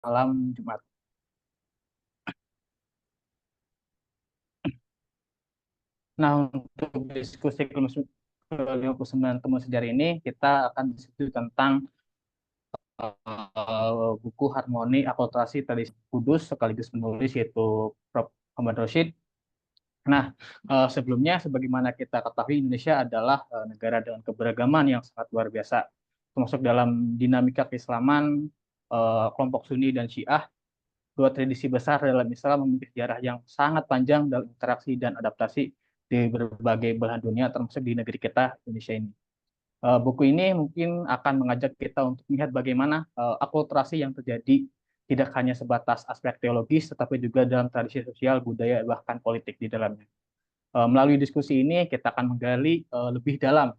malam Jumat. Nah, untuk diskusi ke-59 Temu Sejarah ini, kita akan diskusi tentang buku Harmoni Akulturasi Tradisi Kudus sekaligus penulis yaitu Prof. Muhammad Rashid. Nah, sebelumnya sebagaimana kita ketahui Indonesia adalah negara dengan keberagaman yang sangat luar biasa, termasuk dalam dinamika keislaman, kelompok Sunni dan Syiah. Dua tradisi besar dalam Islam memiliki sejarah yang sangat panjang dalam interaksi dan adaptasi di berbagai belahan dunia, termasuk di negeri kita, Indonesia ini. Buku ini mungkin akan mengajak kita untuk melihat bagaimana akulturasi yang terjadi tidak hanya sebatas aspek teologis, tetapi juga dalam tradisi sosial, budaya, bahkan politik di dalamnya. Melalui diskusi ini, kita akan menggali lebih dalam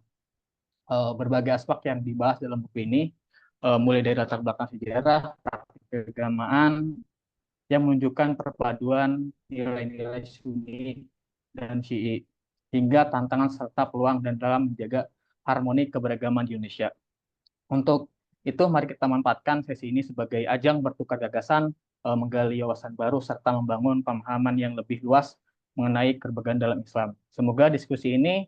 berbagai aspek yang dibahas dalam buku ini, mulai dari latar belakang sejarah, praktik keagamaan, yang menunjukkan perpaduan nilai-nilai Sunni dan Syi'i, hingga tantangan serta peluang dan dalam menjaga harmoni keberagaman di Indonesia. Untuk itu, mari kita manfaatkan sesi ini sebagai ajang bertukar gagasan, menggali wawasan baru, serta membangun pemahaman yang lebih luas mengenai keberagaman dalam Islam. Semoga diskusi ini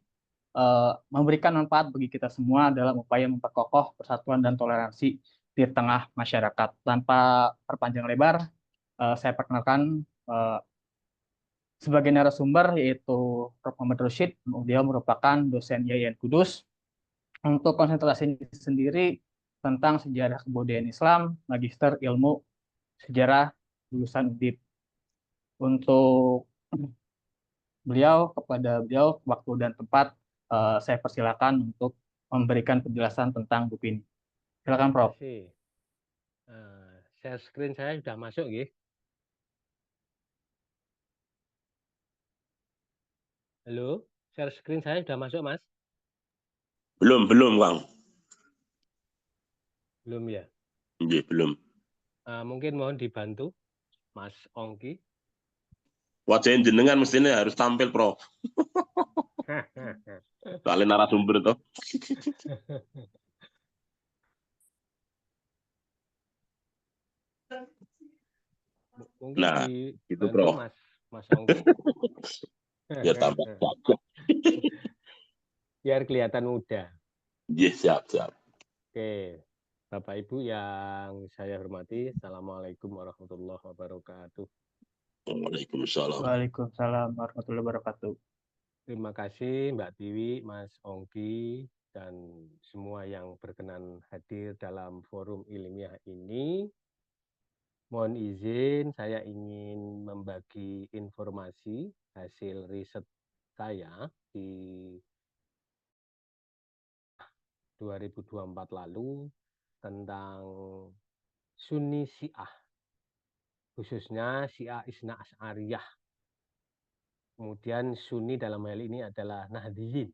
memberikan manfaat bagi kita semua dalam upaya memperkokoh persatuan dan toleransi di tengah masyarakat. Tanpa perpanjang lebar, saya perkenalkan sebagai narasumber yaitu Prof. Muhammad Rashid. Dia merupakan dosen IAIN Kudus. Untuk konsentrasi sendiri tentang sejarah kebudayaan Islam, Magister Ilmu Sejarah lulusan UNDIP. Untuk kepada beliau waktu dan tempat, saya persilakan untuk memberikan penjelasan tentang buku ini. Silakan, Prof. Terima kasih. Share screen saya sudah masuk, ya? Halo, share screen saya sudah masuk, Mas? Belum, Kang. Belum, ya? Iya, belum. Mungkin mohon dibantu, Mas Ongki. Wajah jenengan mestinya harus tampil, Prof. Soalnya narasumber toh. Mungkin Nah, itu dibantu, Prof. Mas Ongki. Biar tambah cakep. Biar kelihatan muda. Iya, siap. Oke, Bapak Ibu yang saya hormati, Assalamualaikum warahmatullahi wabarakatuh. Waalaikumsalam. Waalaikumsalam warahmatullahi wabarakatuh. Terima kasih Mbak Tiwi, Mas Ongki, dan semua yang berkenan hadir dalam forum ilmiah ini. Mohon izin, saya ingin membagi informasi hasil riset saya di 2024 lalu tentang Sunni Syiah, khususnya Syiah Isna Asy'ariyah. Kemudian Sunni dalam hal ini adalah Nahdliyin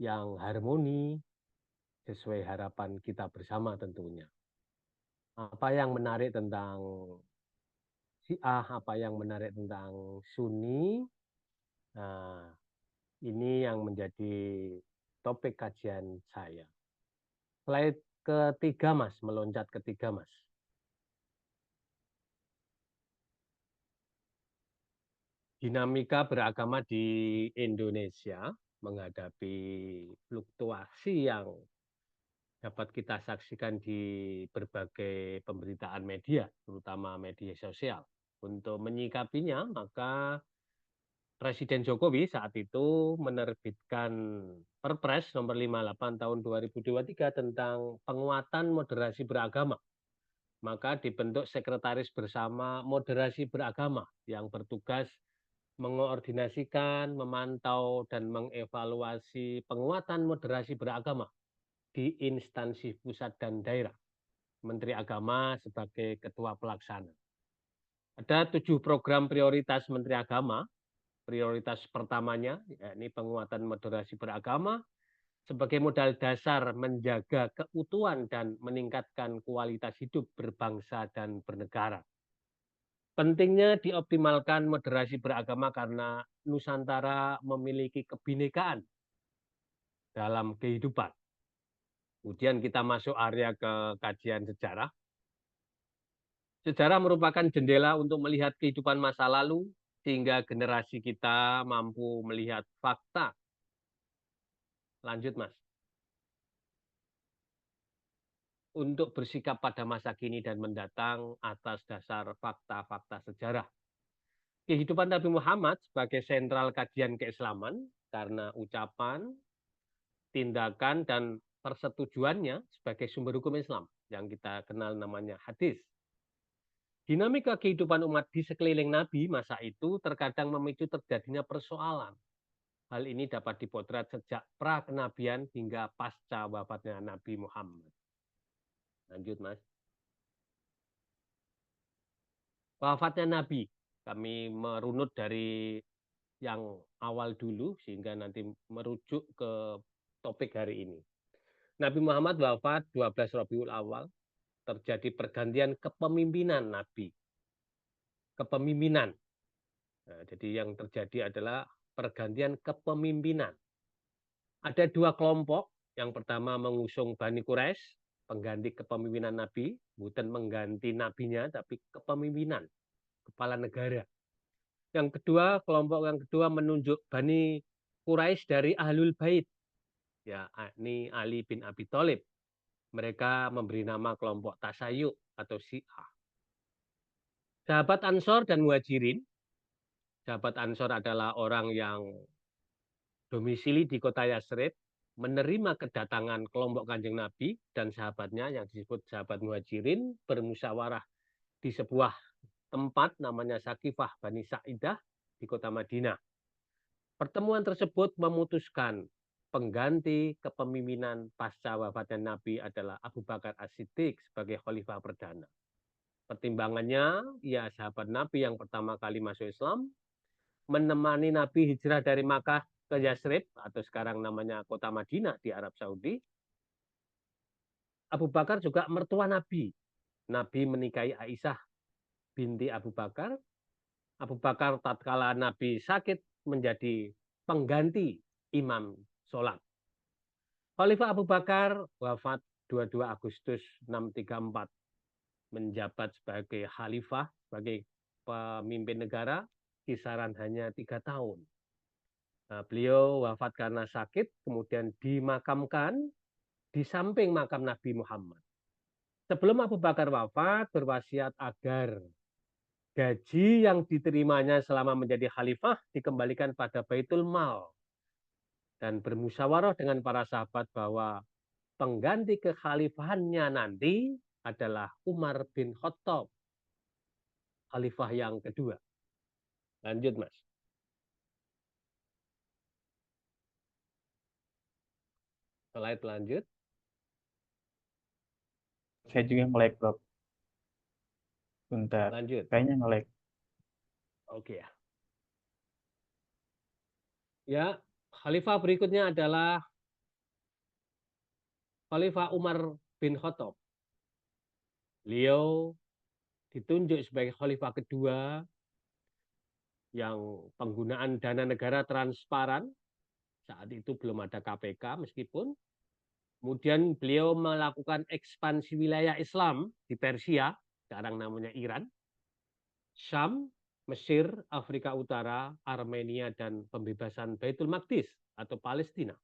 yang harmoni sesuai harapan kita bersama tentunya. Apa yang menarik tentang Syiah, apa yang menarik tentang Sunni, nah, ini yang menjadi topik kajian saya. Slide ketiga, Mas, meloncat ketiga, Mas. Dinamika beragama di Indonesia menghadapi fluktuasi yang dapat kita saksikan di berbagai pemberitaan media, terutama media sosial. Untuk menyikapinya, maka Presiden Jokowi saat itu menerbitkan Perpres nomor 58 tahun 2023 tentang penguatan moderasi beragama. Maka dibentuk Sekretaris Bersama Moderasi Beragama yang bertugas mengoordinasikan, memantau, dan mengevaluasi penguatan moderasi beragama di instansi pusat dan daerah. Menteri Agama sebagai ketua pelaksana. Ada 7 program prioritas Menteri Agama. Prioritas pertamanya, yakni penguatan moderasi beragama sebagai modal dasar menjaga keutuhan dan meningkatkan kualitas hidup berbangsa dan bernegara. Pentingnya dioptimalkan moderasi beragama karena Nusantara memiliki kebinekaan dalam kehidupan. Kemudian kita masuk area ke kajian sejarah. Sejarah merupakan jendela untuk melihat kehidupan masa lalu, sehingga generasi kita mampu melihat fakta. Lanjut, Mas. Untuk bersikap pada masa kini dan mendatang atas dasar fakta-fakta sejarah. Kehidupan Nabi Muhammad sebagai sentral kajian keislaman karena ucapan, tindakan, dan persetujuannya sebagai sumber hukum Islam yang kita kenal namanya hadis. Dinamika kehidupan umat di sekeliling Nabi masa itu terkadang memicu terjadinya persoalan. Hal ini dapat dipotret sejak pra-kenabian hingga pasca wafatnya Nabi Muhammad. Lanjut, Mas. Wafatnya Nabi. Kami merunut dari yang awal dulu sehingga nanti merujuk ke topik hari ini. Nabi Muhammad wafat 12 Rabiul Awal. Terjadi pergantian kepemimpinan Nabi. Kepemimpinan. Nah, jadi yang terjadi adalah pergantian kepemimpinan. Ada dua kelompok. Yang pertama mengusung Bani Quraisy, pengganti kepemimpinan Nabi, bukan mengganti nabinya, tapi kepemimpinan, kepala negara. Yang kedua, kelompok yang kedua menunjuk Bani Quraisy dari Ahlul Bait. Ya, ini Ali bin Abi Thalib. Mereka memberi nama kelompok Tasayyuh atau Syiah. Sahabat Ansor dan Muhajirin. Sahabat Ansor adalah orang yang domisili di kota Yasrib, menerima kedatangan kelompok Kanjeng Nabi dan sahabatnya yang disebut sahabat Muhajirin bermusyawarah di sebuah tempat namanya Sakifah Bani Sa'idah di kota Madinah. Pertemuan tersebut memutuskan pengganti kepemimpinan pasca wafatnya Nabi adalah Abu Bakar As-Siddiq sebagai khalifah perdana. Pertimbangannya, ia sahabat Nabi yang pertama kali masuk Islam, menemani Nabi hijrah dari Makkah ke Yasrib atau sekarang namanya kota Madinah di Arab Saudi. Abu Bakar juga mertua Nabi. Nabi menikahi Aisyah binti Abu Bakar. Abu Bakar tatkala Nabi sakit menjadi pengganti imam sholat. Khalifah Abu Bakar wafat 22 Agustus 634. Menjabat sebagai khalifah, sebagai pemimpin negara, kisaran hanya 3 tahun. Nah, beliau wafat karena sakit, kemudian dimakamkan di samping makam Nabi Muhammad. Sebelum Abu Bakar wafat, berwasiat agar gaji yang diterimanya selama menjadi khalifah dikembalikan pada Baitul Mal. Dan bermusyawarah dengan para sahabat bahwa pengganti kekhalifahannya nanti adalah Umar bin Khattab, khalifah yang kedua. Lanjut, Mas. Slide lanjut. Saya juga nge-lag, Bro. Bentar. Lanjut. Kayaknya nge-lag. Oke ya. Ya, khalifah berikutnya adalah Khalifah Umar bin Khattab. Beliau ditunjuk sebagai khalifah kedua yang penggunaan dana negara transparan. Saat itu belum ada KPK meskipun. Kemudian beliau melakukan ekspansi wilayah Islam di Persia, sekarang namanya Iran, Syam, Mesir, Afrika Utara, Armenia, dan pembebasan Baitul Maqdis atau Palestina.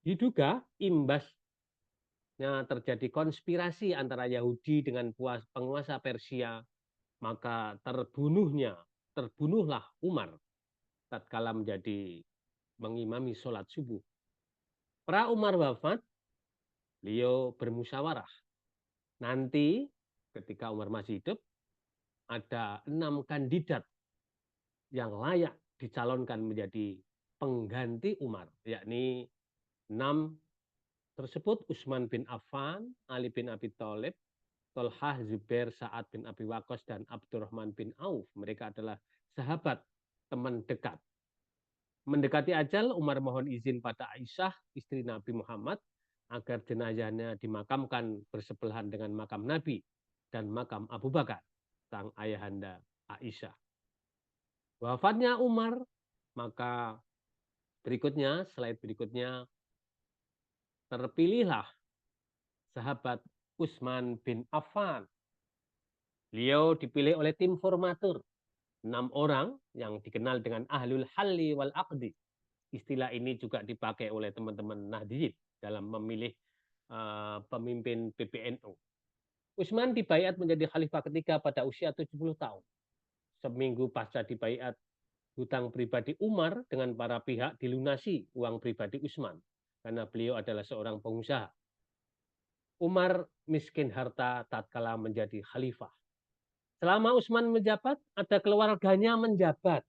Diduga imbasnya terjadi konspirasi antara Yahudi dengan penguasa Persia, maka terbunuhlah Umar tatkala menjadi mengimami sholat subuh. Pra Umar wafat, beliau bermusyawarah. Nanti ketika Umar masih hidup, ada 6 kandidat yang layak dicalonkan menjadi pengganti Umar, yakni 6 tersebut Utsman bin Affan, Ali bin Abi Thalib, Thalhah, Zubair, Sa'ad bin Abi Waqqas, dan Abdurrahman bin Auf. Mereka adalah sahabat, teman dekat. Mendekati ajal, Umar mohon izin pada Aisyah, istri Nabi Muhammad, agar jenazahnya dimakamkan bersebelahan dengan makam Nabi dan makam Abu Bakar, sang ayahanda Aisyah. Wafatnya Umar, maka slide berikutnya, terpilihlah sahabat Utsman bin Affan Beliau dipilih oleh tim formatur, 6 orang yang dikenal dengan Ahlul Halli wal Aqdi. Istilah ini juga dipakai oleh teman-teman Nahdliyin dalam memilih pemimpin PBNU. Utsman dibaiat menjadi khalifah ketiga pada usia 70 tahun. Seminggu pasca dibaiat, hutang pribadi Umar dengan para pihak dilunasi uang pribadi Utsman karena beliau adalah seorang pengusaha. Umar miskin harta tatkala menjadi khalifah. Selama Utsman menjabat, ada keluarganya menjabat.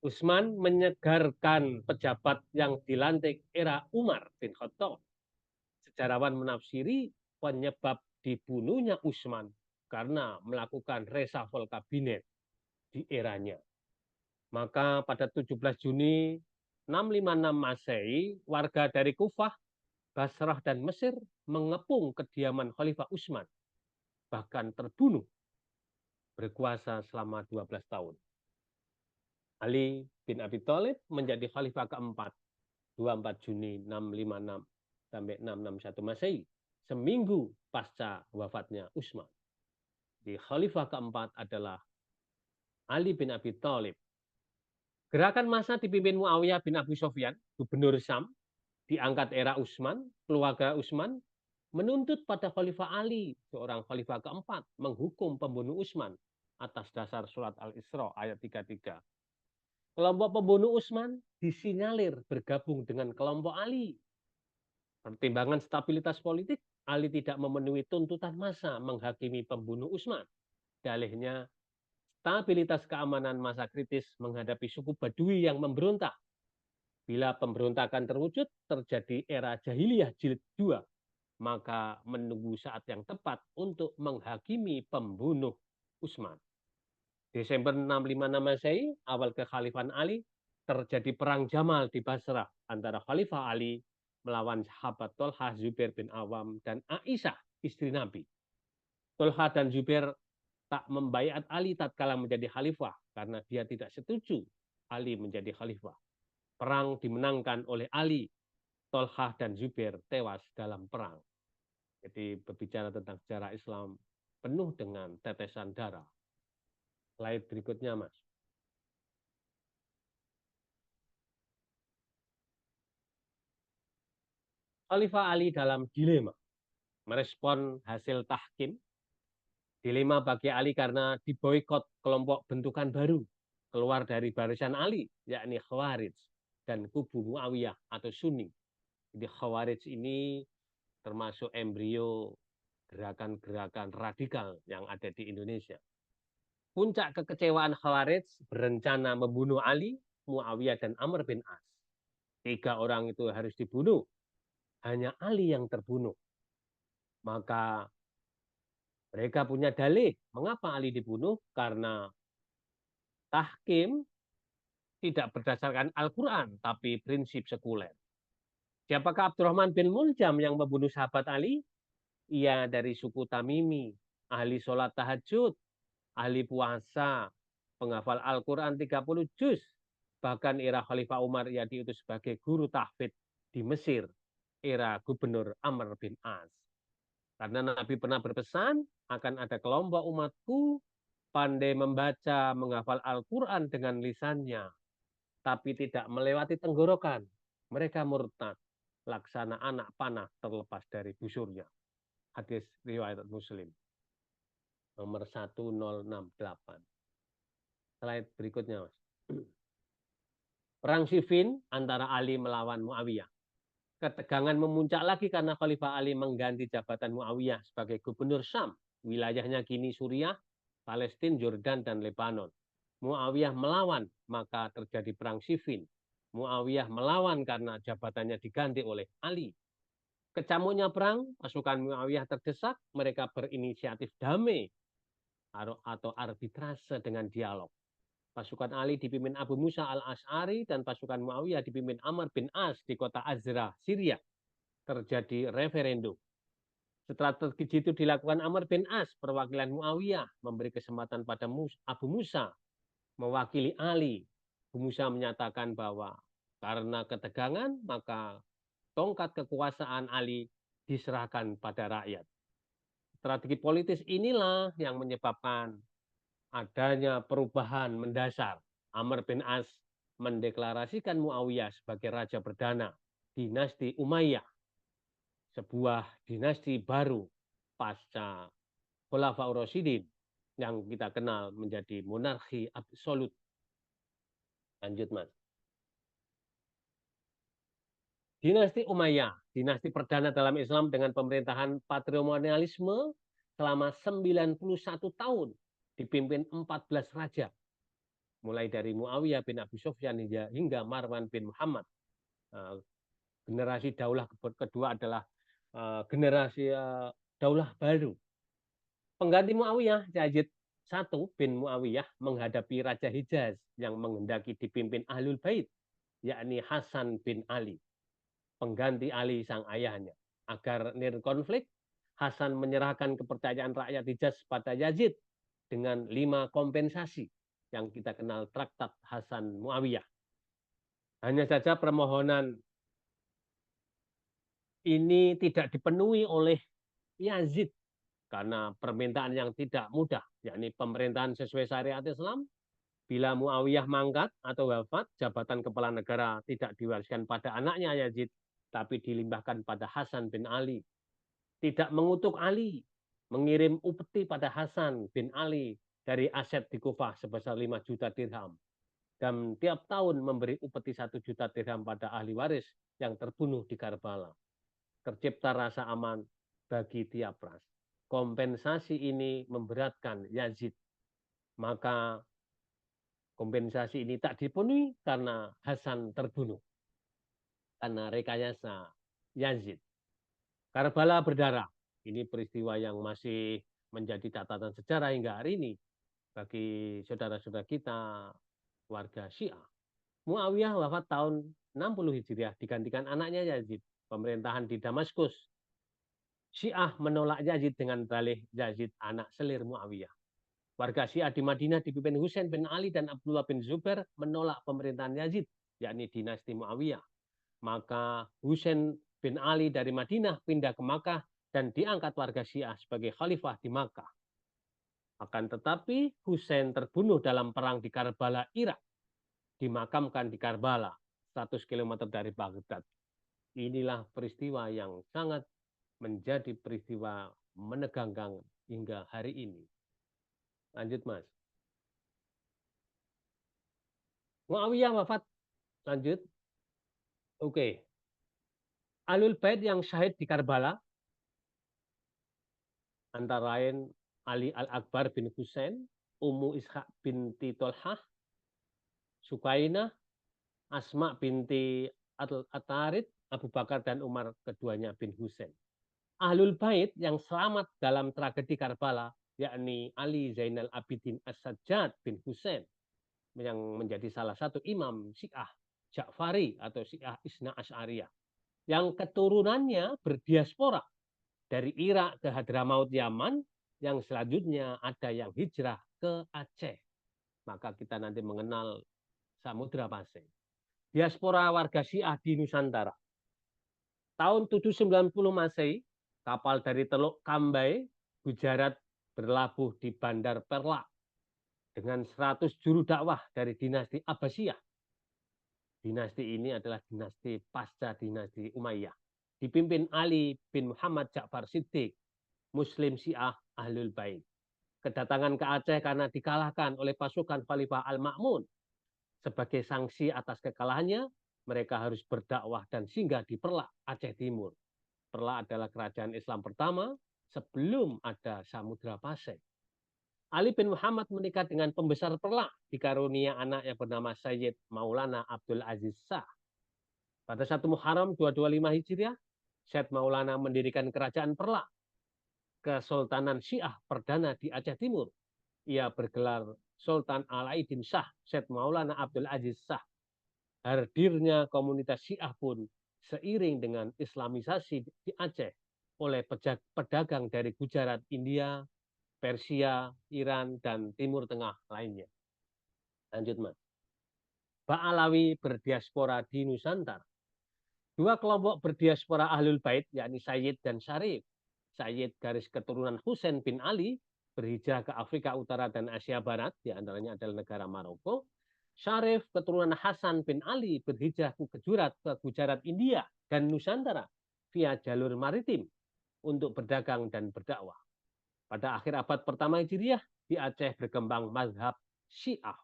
Utsman menyegarkan pejabat yang dilantik era Umar bin Khattab. Sejarawan menafsiri penyebab dibunuhnya Utsman karena melakukan reshuffle kabinet di eranya. Maka pada 17 Juni 656 Masehi, warga dari Kufah, Basrah, dan Mesir mengepung kediaman Khalifah Utsman, bahkan terbunuh, berkuasa selama 12 tahun. Ali bin Abi Thalib menjadi khalifah keempat, 24 Juni 656 sampai 661 Masehi, seminggu pasca wafatnya Utsman. Di khalifah keempat adalah Ali bin Abi Thalib. Gerakan massa dipimpin Muawiyah bin Abu Sufyan, gubernur Syam, diangkat era Utsman. Keluarga Utsman menuntut pada Khalifah Ali, seorang khalifah keempat, menghukum pembunuh Utsman atas dasar surat Al-Isra ayat 33. Kelompok pembunuh Utsman disinyalir bergabung dengan kelompok Ali. Pertimbangan stabilitas politik, Ali tidak memenuhi tuntutan massa menghakimi pembunuh Utsman. Dalihnya, stabilitas keamanan masa kritis menghadapi suku Badui yang memberontak. Bila pemberontakan terwujud, terjadi era jahiliyah jilid 2, maka menunggu saat yang tepat untuk menghakimi pembunuh Utsman. Desember 656 Masehi, awal kekhalifahan Ali, terjadi perang Jamal di Basrah antara Khalifah Ali melawan sahabat Tolha, Zubair bin Awam, dan Aisyah, istri Nabi. Tolha dan Zubair tak membaiat Ali tatkala menjadi khalifah karena dia tidak setuju Ali menjadi khalifah. Perang dimenangkan oleh Ali, Tolha dan Zubair tewas dalam perang. Jadi berbicara tentang sejarah Islam penuh dengan tetesan darah. Slide berikutnya, Mas. Khalifah Ali dalam dilema, merespon hasil tahkim. Dilema bagi Ali karena diboikot kelompok bentukan baru, keluar dari barisan Ali, yakni Khawarij, dan kubu Muawiyah atau Sunni. Jadi Khawarij ini termasuk embrio gerakan-gerakan radikal yang ada di Indonesia. Puncak kekecewaan Khawarij berencana membunuh Ali, Muawiyah, dan Amr bin As. 3 orang itu harus dibunuh. Hanya Ali yang terbunuh. Maka mereka punya dalih. Mengapa Ali dibunuh? Karena tahkim tidak berdasarkan Al-Quran, tapi prinsip sekuler. Siapakah Abdurrahman bin Muljam yang membunuh sahabat Ali? Ia dari suku Tamimi, ahli sholat tahajud, ahli puasa, penghafal Al-Quran 30 juz. Bahkan era Khalifah Umar ia diutus sebagai guru tahfidz di Mesir, era gubernur Amr bin As. Karena Nabi pernah berpesan, akan ada kelompok umatku pandai membaca, menghafal Al-Quran dengan lisannya, tapi tidak melewati tenggorokan. Mereka murtad, laksana anak panah terlepas dari busurnya. Hadis riwayat Muslim. Nomor 1068. Slide berikutnya, Mas. Perang Siffin antara Ali melawan Muawiyah. Ketegangan memuncak lagi karena Khalifah Ali mengganti jabatan Muawiyah sebagai gubernur Syam. Wilayahnya kini Suriah, Palestina, Jordan, dan Lebanon. Muawiyah melawan, maka terjadi perang Siffin. Muawiyah melawan karena jabatannya diganti oleh Ali. Kecamuknya perang, pasukan Muawiyah terdesak, mereka berinisiatif damai atau arbitrase dengan dialog. Pasukan Ali dipimpin Abu Musa al-Ash'ari dan pasukan Muawiyah dipimpin Amr bin As di kota Azra, Syria. Terjadi referendum. Strategi itu dilakukan Amr bin As, perwakilan Muawiyah, memberi kesempatan pada Abu Musa mewakili Ali. Abu Musa menyatakan bahwa karena ketegangan, maka tongkat kekuasaan Ali diserahkan pada rakyat. Strategi politis inilah yang menyebabkan adanya perubahan mendasar. Amr bin As mendeklarasikan Muawiyah sebagai raja perdana dinasti Umayyah, sebuah dinasti baru pasca Khulafaur Rasyidin yang kita kenal menjadi monarki absolut. Lanjut, Mas. Dinasti Umayyah, dinasti perdana dalam Islam dengan pemerintahan patrimonialisme selama 91 tahun, dipimpin 14 raja, mulai dari Muawiyah bin Abi Sufyan hingga Marwan bin Muhammad. Generasi daulah kedua adalah generasi daulah baru. Pengganti Muawiyah, Yazid I bin Muawiyah menghadapi Raja Hijaz yang menghendaki dipimpin Ahlul Bait, yakni Hasan bin Ali, pengganti Ali sang ayahnya. Agar nirkonflik, Hasan menyerahkan kepercayaan rakyat Hijaz pada Yazid dengan 5 kompensasi yang kita kenal Traktat Hasan Muawiyah. Hanya saja permohonan ini tidak dipenuhi oleh Yazid karena permintaan yang tidak mudah, yakni pemerintahan sesuai syariat Islam. Bila Muawiyah mangkat atau wafat, jabatan kepala negara tidak diwariskan pada anaknya Yazid, tapi dilimpahkan pada Hasan bin Ali. Tidak mengutuk Ali, mengirim upeti pada Hasan bin Ali dari aset di Kufah sebesar 5 juta dirham. Dan tiap tahun memberi upeti 1 juta dirham pada ahli waris yang terbunuh di Karbala. Tercipta rasa aman bagi tiap ras. Kompensasi ini memberatkan Yazid. Maka kompensasi ini tak dipenuhi karena Hasan terbunuh. Karena rekayasa Yazid. Karbala berdarah. Ini peristiwa yang masih menjadi catatan sejarah hingga hari ini bagi saudara-saudara kita warga Syiah. Muawiyah wafat tahun 60 Hijriah digantikan anaknya Yazid. Pemerintahan di Damaskus. Syiah menolak Yazid dengan dalih Yazid anak selir Muawiyah. Warga Syiah di Madinah dipimpin Husain bin Ali dan Abdullah bin Zubair menolak pemerintahan Yazid, yakni dinasti Muawiyah. Maka Husain bin Ali dari Madinah pindah ke Makkah dan diangkat warga Syiah sebagai khalifah di Makkah. Akan tetapi Husain terbunuh dalam perang di Karbala, Irak. Dimakamkan di Karbala, 100 km dari Baghdad. Inilah peristiwa yang sangat menjadi peristiwa menegangkan hingga hari ini. Lanjut, Mas. Muawiyah wafat. Lanjut. Oke. Ahlul Bait yang syahid di Karbala antara lain Ali Al-Akbar bin Husain, Ummu Ishaq binti Tolhah, Sukainah, Asma binti At-Tarid, Abu Bakar dan Umar, keduanya bin Husain. Ahlul Bait yang selamat dalam tragedi Karbala, yakni Ali Zainal Abidin As-Sajjad bin Husain, yang menjadi salah satu imam Syiah Ja'fari atau Syiah Isna Asy'ariyah, yang keturunannya berdiaspora dari Irak ke Hadramaut Yaman, yang selanjutnya ada yang hijrah ke Aceh. Maka kita nanti mengenal Samudra Pasai. Diaspora warga Syiah di Nusantara. Tahun 790 Masehi, kapal dari Teluk Kambai, Gujarat berlabuh di Bandar Perla dengan 100 juru dakwah dari dinasti Abbasiyah. Dinasti ini adalah dinasti pasca dinasti Umayyah. Dipimpin Ali bin Muhammad Ja'far Siddiq, Muslim Syiah Ahlul Bait. Kedatangan ke Aceh karena dikalahkan oleh pasukan Khalifah Al-Ma'mun. Sebagai sanksi atas kekalahannya, mereka harus berdakwah dan singgah di Perla, Aceh Timur. Perla adalah kerajaan Islam pertama sebelum ada Samudra Pasai. Ali bin Muhammad menikah dengan pembesar Perla, dikarunia anak yang bernama Sayyid Maulana Abdul Aziz Shah. Pada 1 Muharram 225 Hijriah, Syed Maulana mendirikan kerajaan Perla, Kesultanan Syiah perdana di Aceh Timur. Ia bergelar Sultan Alauddin Shah, Syed Maulana Abdul Aziz Shah. Hadirnya komunitas Syiah pun seiring dengan Islamisasi di Aceh oleh pedagang dari Gujarat, India, Persia, Iran, dan Timur Tengah lainnya. Lanjut, Mas. Ba'alawi berdiaspora di Nusantara. 2 kelompok berdiaspora Ahlul Bait, yakni Sayyid dan Syarif, Sayyid garis keturunan Husain bin Ali berhijrah ke Afrika Utara dan Asia Barat, di antaranya adalah negara Maroko. Syarif keturunan Hasan bin Ali berhijrah ke Gujarat, India dan Nusantara via jalur maritim untuk berdagang dan berdakwah. Pada akhir abad pertama Hijriah, di Aceh berkembang mazhab Syiah.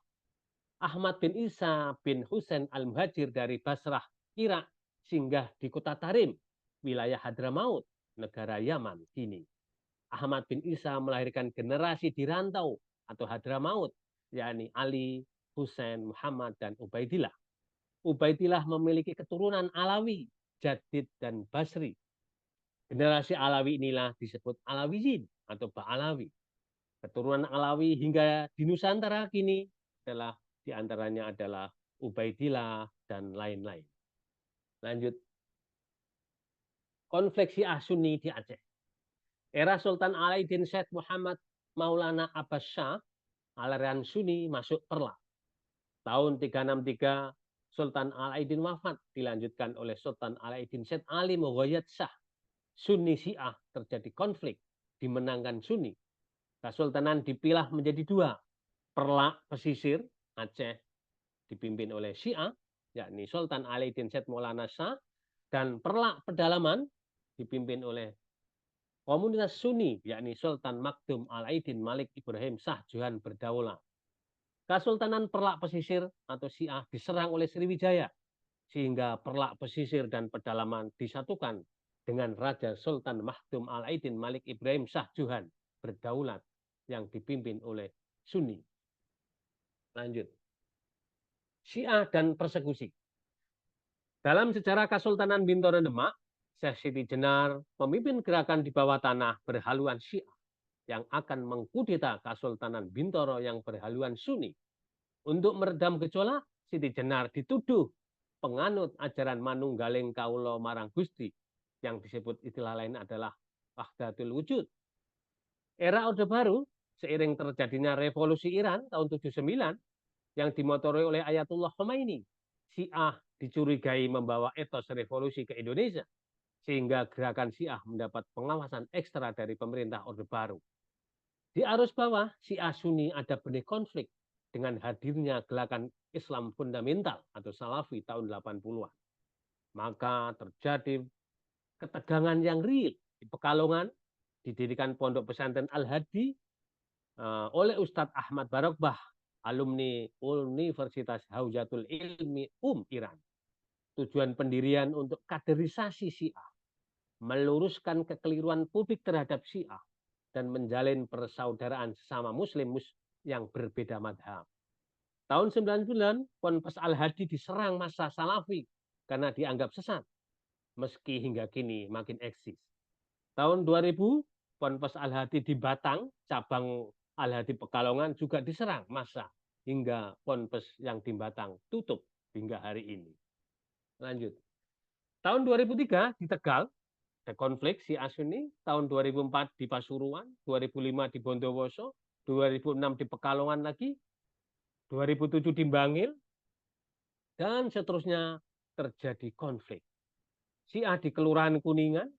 Ahmad bin Isa bin Husain al-Muhajir dari Basrah, Irak, singgah di kota Tarim, wilayah Hadramaut, negara Yaman kini. Ahmad bin Isa melahirkan generasi di rantau atau Hadramaut, yakni Ali, Husain, Muhammad, dan Ubaidillah. Ubaidillah memiliki keturunan Alawi, Jadid, dan Basri. Generasi Alawi inilah disebut Alawiyin atau Ba'alawi. Keturunan Alawi hingga di Nusantara kini adalah diantaranya adalah Ubaidillah dan lain-lain. Lanjut. Konflik Syiah Sunni di Aceh. Era Sultan Alauddin Syed Muhammad Maulana Abbas Shah, aliran Sunni masuk Perla. Tahun 363 Sultan Alauddin wafat, dilanjutkan oleh Sultan Alauddin Syed Ali Moghoyad Shah. Sunni Syiah terjadi konflik, dimenangkan Sunni. Kesultanan dipilah menjadi dua, Perla pesisir Aceh dipimpin oleh Syiah, yakni Sultan Alauddin Syed Maulana Shah, dan Perla pedalaman dipimpin oleh komunitas Sunni, yakni Sultan Makdum Alauddin Malik Ibrahim Shah Jahan Berdaulat. Kesultanan Perla pesisir atau Syiah diserang oleh Sriwijaya, sehingga Perla pesisir dan pedalaman disatukan dengan Raja Sultan Makdum Alauddin Malik Ibrahim Shah Jahan Berdaulat yang dipimpin oleh Sunni. Lanjut. Syiah dan persekusi. Dalam sejarah Kesultanan Bintoro Demak, Syekh Siti Jenar memimpin gerakan di bawah tanah berhaluan Syiah yang akan mengkudeta Kesultanan Bintoro yang berhaluan Sunni. Untuk meredam gejolak, Siti Jenar dituduh penganut ajaran Manunggaling Kaulo Marang Gusti, yang disebut istilah lain adalah Wahdatul Wujud. Era Orde Baru, seiring terjadinya revolusi Iran tahun 79 yang dimotori oleh Ayatullah Khomeini, Syiah dicurigai membawa etos revolusi ke Indonesia, sehingga gerakan Syiah mendapat pengawasan ekstra dari pemerintah Orde Baru. Di arus bawah, Syiah Sunni ada benih konflik dengan hadirnya gerakan Islam fundamental atau Salafi tahun 80-an. Maka terjadi ketegangan yang real di Pekalongan, didirikan Pondok Pesantren Al-Hadi oleh Ustadz Ahmad Barokbah, alumni Universitas Hauzatul Ilmi Iran. Tujuan pendirian untuk kaderisasi Syiah, meluruskan kekeliruan publik terhadap Syiah, dan menjalin persaudaraan sesama Muslim yang berbeda madhab. Tahun 99, Ponpes Al-Hadi diserang massa Salafi karena dianggap sesat, meski hingga kini makin eksis. Tahun 2000, Ponpes Al-Hadi di Batang, cabang Al-Hadi Pekalongan juga diserang massa, hingga Ponpes yang di Batang tutup hingga hari ini. Lanjut. Tahun 2003 di Tegal, ada konflik Syiah Sunni. Tahun 2004 di Pasuruan, 2005 di Bondowoso, 2006 di Pekalongan lagi, 2007 di Bangil, dan seterusnya terjadi konflik. Syiah di Kelurahan Kuningan,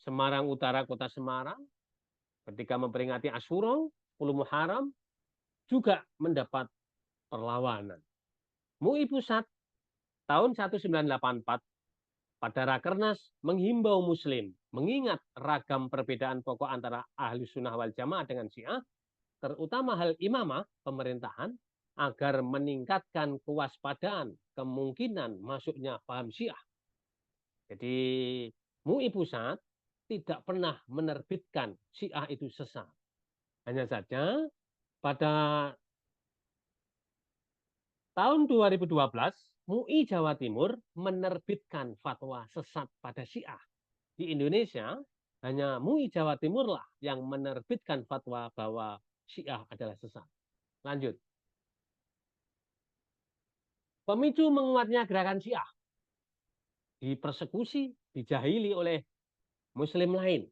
Semarang Utara, Kota Semarang, ketika memperingati Asyura, 10 Muharram, juga mendapat perlawanan. MUI Pusat tahun 1984 pada Rakernas menghimbau Muslim mengingat ragam perbedaan pokok antara Ahli Sunnah wal Jamaah dengan Syiah, terutama hal imamah pemerintahan, agar meningkatkan kewaspadaan kemungkinan masuknya paham Syiah. Jadi MUI Pusat tidak pernah menerbitkan Syiah itu sesat. Hanya saja pada tahun 2012, MUI Jawa Timur menerbitkan fatwa sesat pada Syiah. Di Indonesia, hanya MUI Jawa Timur lah yang menerbitkan fatwa bahwa Syiah adalah sesat. Lanjut. Pemicu menguatnya gerakan Syiah, dipersekusi, dijahili oleh Muslim lain,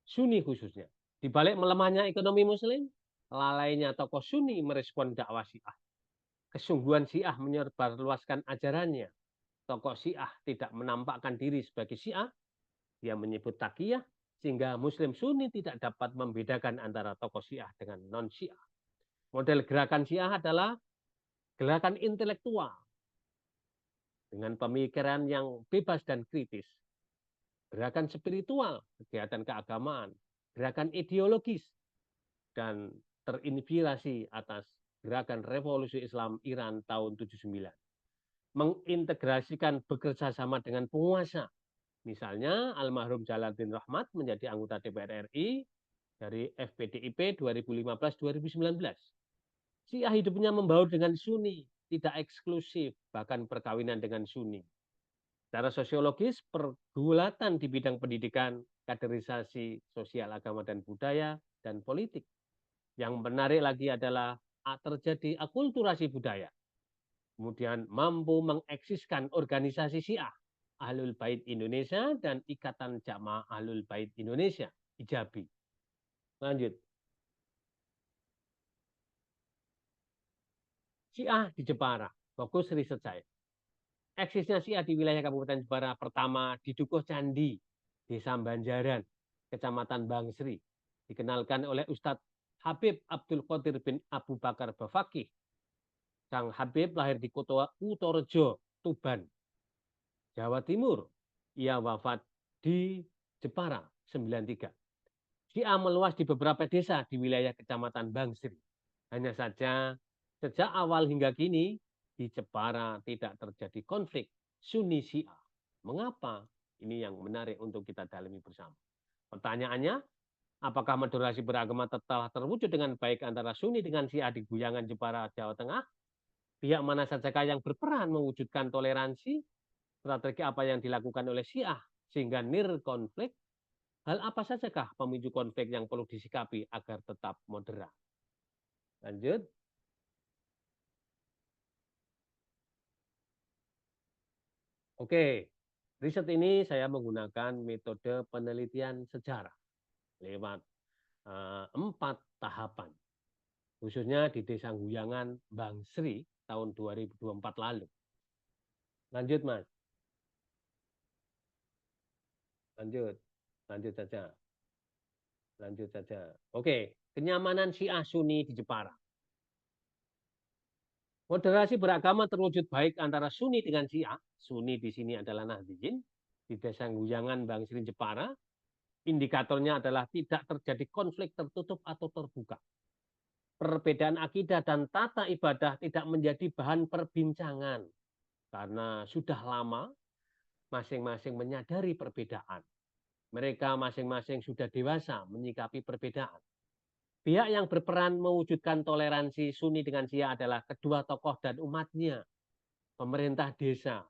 Sunni khususnya. Di balik melemahnya ekonomi Muslim, lalainya tokoh Sunni merespon dakwah Syiah. Kesungguhan Syiah menyebarluaskan ajarannya. Tokoh Syiah tidak menampakkan diri sebagai Syiah, Dia menyebut taqiyah sehingga Muslim Sunni tidak dapat membedakan antara tokoh Syiah dengan non-Syiah. Model gerakan Syiah adalah gerakan intelektual dengan pemikiran yang bebas dan kritis. Gerakan spiritual, kegiatan keagamaan, gerakan ideologis, dan terinspirasi atas gerakan revolusi Islam Iran tahun 79. Mengintegrasikan bekerja sama dengan penguasa. Misalnya almarhum Jalaluddin Rahmat menjadi anggota DPR RI dari FPDIP 2015-2019. Syiah hidupnya membaur dengan Sunni, tidak eksklusif, bahkan perkawinan dengan Sunni. Secara sosiologis, pergulatan di bidang pendidikan, kaderisasi sosial agama dan budaya, dan politik. Yang menarik lagi adalah terjadi akulturasi budaya. Kemudian mampu mengeksiskan organisasi Syiah, Ahlul Bait Indonesia dan Ikatan Jamaah Ahlul Bait Indonesia, IJABI. Lanjut. Syiah di Jepara, fokus riset saya. Eksisnya Syiah di wilayah Kabupaten Jepara pertama di Dukuh Candi, Desa Banjaran, Kecamatan Bangsri, dikenalkan oleh Ustadz Habib Abdul Qadir bin Abu Bakar Bafaqih. Sang Habib lahir di Kutorejo, Tuban, Jawa Timur. Ia wafat di Jepara 93. Syiah meluas di beberapa desa di wilayah Kecamatan Bangsri. Hanya saja sejak awal hingga kini di Jepara tidak terjadi konflik Sunni Syiah. Mengapa? Ini yang menarik untuk kita dalami bersama. Pertanyaannya, apakah moderasi beragama telah terwujud dengan baik antara Sunni dengan Syiah di Guyangan Jepara, Jawa Tengah? Pihak mana sajakah yang berperan mewujudkan toleransi? Strategi apa yang dilakukan oleh Syiah sehingga konflik? Hal apa sajakah pemicu konflik yang perlu disikapi agar tetap moderat? Lanjut. Oke, riset ini saya menggunakan metode penelitian sejarah lewat 4 tahapan, khususnya di Desa Guyangan Bangsri tahun 2024 lalu. Lanjut, Mas. Lanjut saja. Oke, kenyamanan Syiah Sunni di Jepara. Moderasi beragama terwujud baik antara Sunni dengan Syiah. Sunni di sini adalah Nahdliyin di Desa Guyangan Bangsri Jepara. Indikatornya adalah tidak terjadi konflik tertutup atau terbuka. Perbedaan akidah dan tata ibadah tidak menjadi bahan perbincangan karena sudah lama masing-masing menyadari perbedaan. Mereka masing-masing sudah dewasa menyikapi perbedaan. Pihak yang berperan mewujudkan toleransi Sunni dengan Syiah adalah kedua tokoh dan umatnya, pemerintah desa,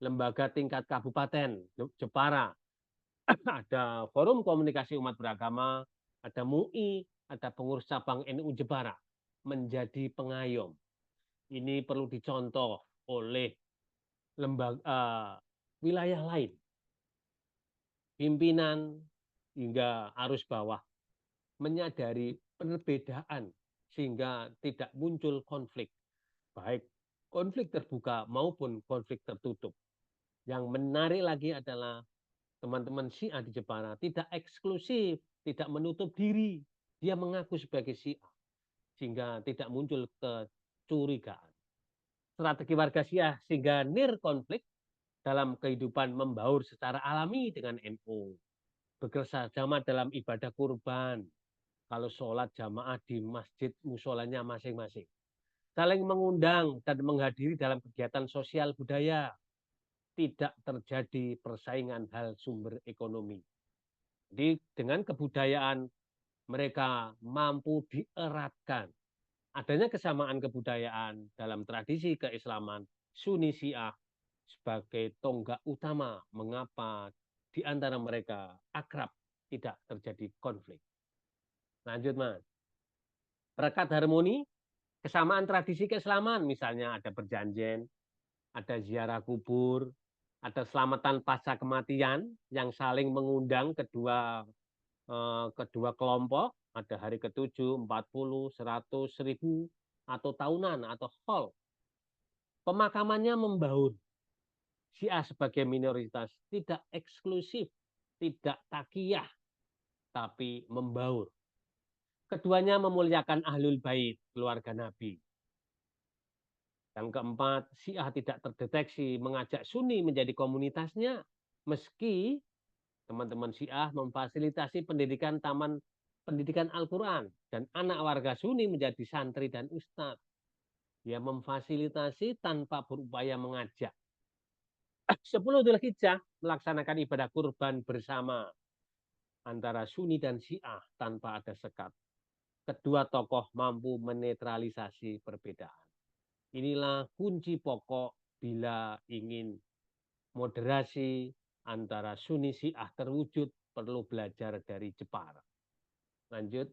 lembaga tingkat kabupaten Jepara, ada forum komunikasi umat beragama, ada MUI, ada pengurus cabang NU Jepara, menjadi pengayom. Ini perlu dicontoh oleh lembaga wilayah lain, pimpinan hingga arus bawah menyadari perbedaan sehingga tidak muncul konflik, baik konflik terbuka maupun konflik tertutup. Yang menarik lagi adalah teman-teman Syiah di Jepara tidak eksklusif, tidak menutup diri. Dia mengaku sebagai Syiah sehingga tidak muncul kecurigaan. Strategi warga Syiah sehingga konflik dalam kehidupan membaur secara alami dengan NU. Bekerja sama dalam ibadah kurban, kalau sholat jamaah di masjid musolanya masing-masing. Saling mengundang dan menghadiri dalam kegiatan sosial budaya. Tidak terjadi persaingan hal sumber ekonomi. Jadi dengan kebudayaan mereka mampu dieratkan. Adanya kesamaan kebudayaan dalam tradisi keislaman Sunni Syiah sebagai tonggak utama mengapa di antara mereka akrab, tidak terjadi konflik. Lanjut, Mas. Perekat harmoni, kesamaan tradisi keislaman, misalnya ada perjanjian, ada ziarah kubur, ada selamatan pasca kematian yang saling mengundang kedua kelompok, ada hari ke-7, 40, 100, 1000, atau tahunan, atau hol. Pemakamannya membaur. Syiah sebagai minoritas tidak eksklusif, tidak takiyah, tapi membaur. Keduanya memuliakan ahlul bait, keluarga Nabi. Yang keempat, Syiah tidak terdeteksi mengajak Sunni menjadi komunitasnya, meski teman-teman Syiah memfasilitasi pendidikan taman pendidikan Al-Quran dan anak warga Sunni menjadi santri dan ustadz. Dia memfasilitasi tanpa berupaya mengajak. 10 Dzulhijjah melaksanakan ibadah kurban bersama antara Sunni dan Syiah tanpa ada sekat. Kedua tokoh mampu menetralisasi perbedaan. Inilah kunci pokok bila ingin moderasi antara Sunni Syiah terwujud, perlu belajar dari Jepara. Lanjut.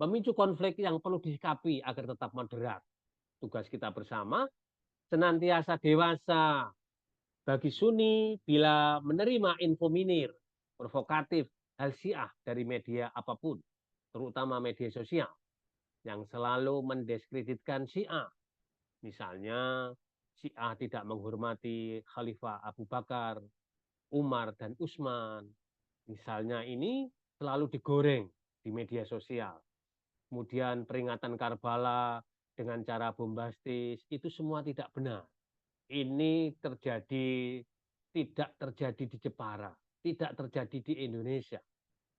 Memicu konflik yang perlu disikapi agar tetap moderat. Tugas kita bersama senantiasa dewasa. Bagi Sunni, bila menerima info minir, provokatif, hal Syiah dari media apapun, terutama media sosial, yang selalu mendiskreditkan Syiah. Misalnya, Syiah tidak menghormati Khalifah Abu Bakar, Umar, dan Utsman. Misalnya ini selalu digoreng di media sosial. Kemudian peringatan Karbala dengan cara bombastis, itu semua tidak benar. Ini tidak terjadi di Jepara, tidak terjadi di Indonesia,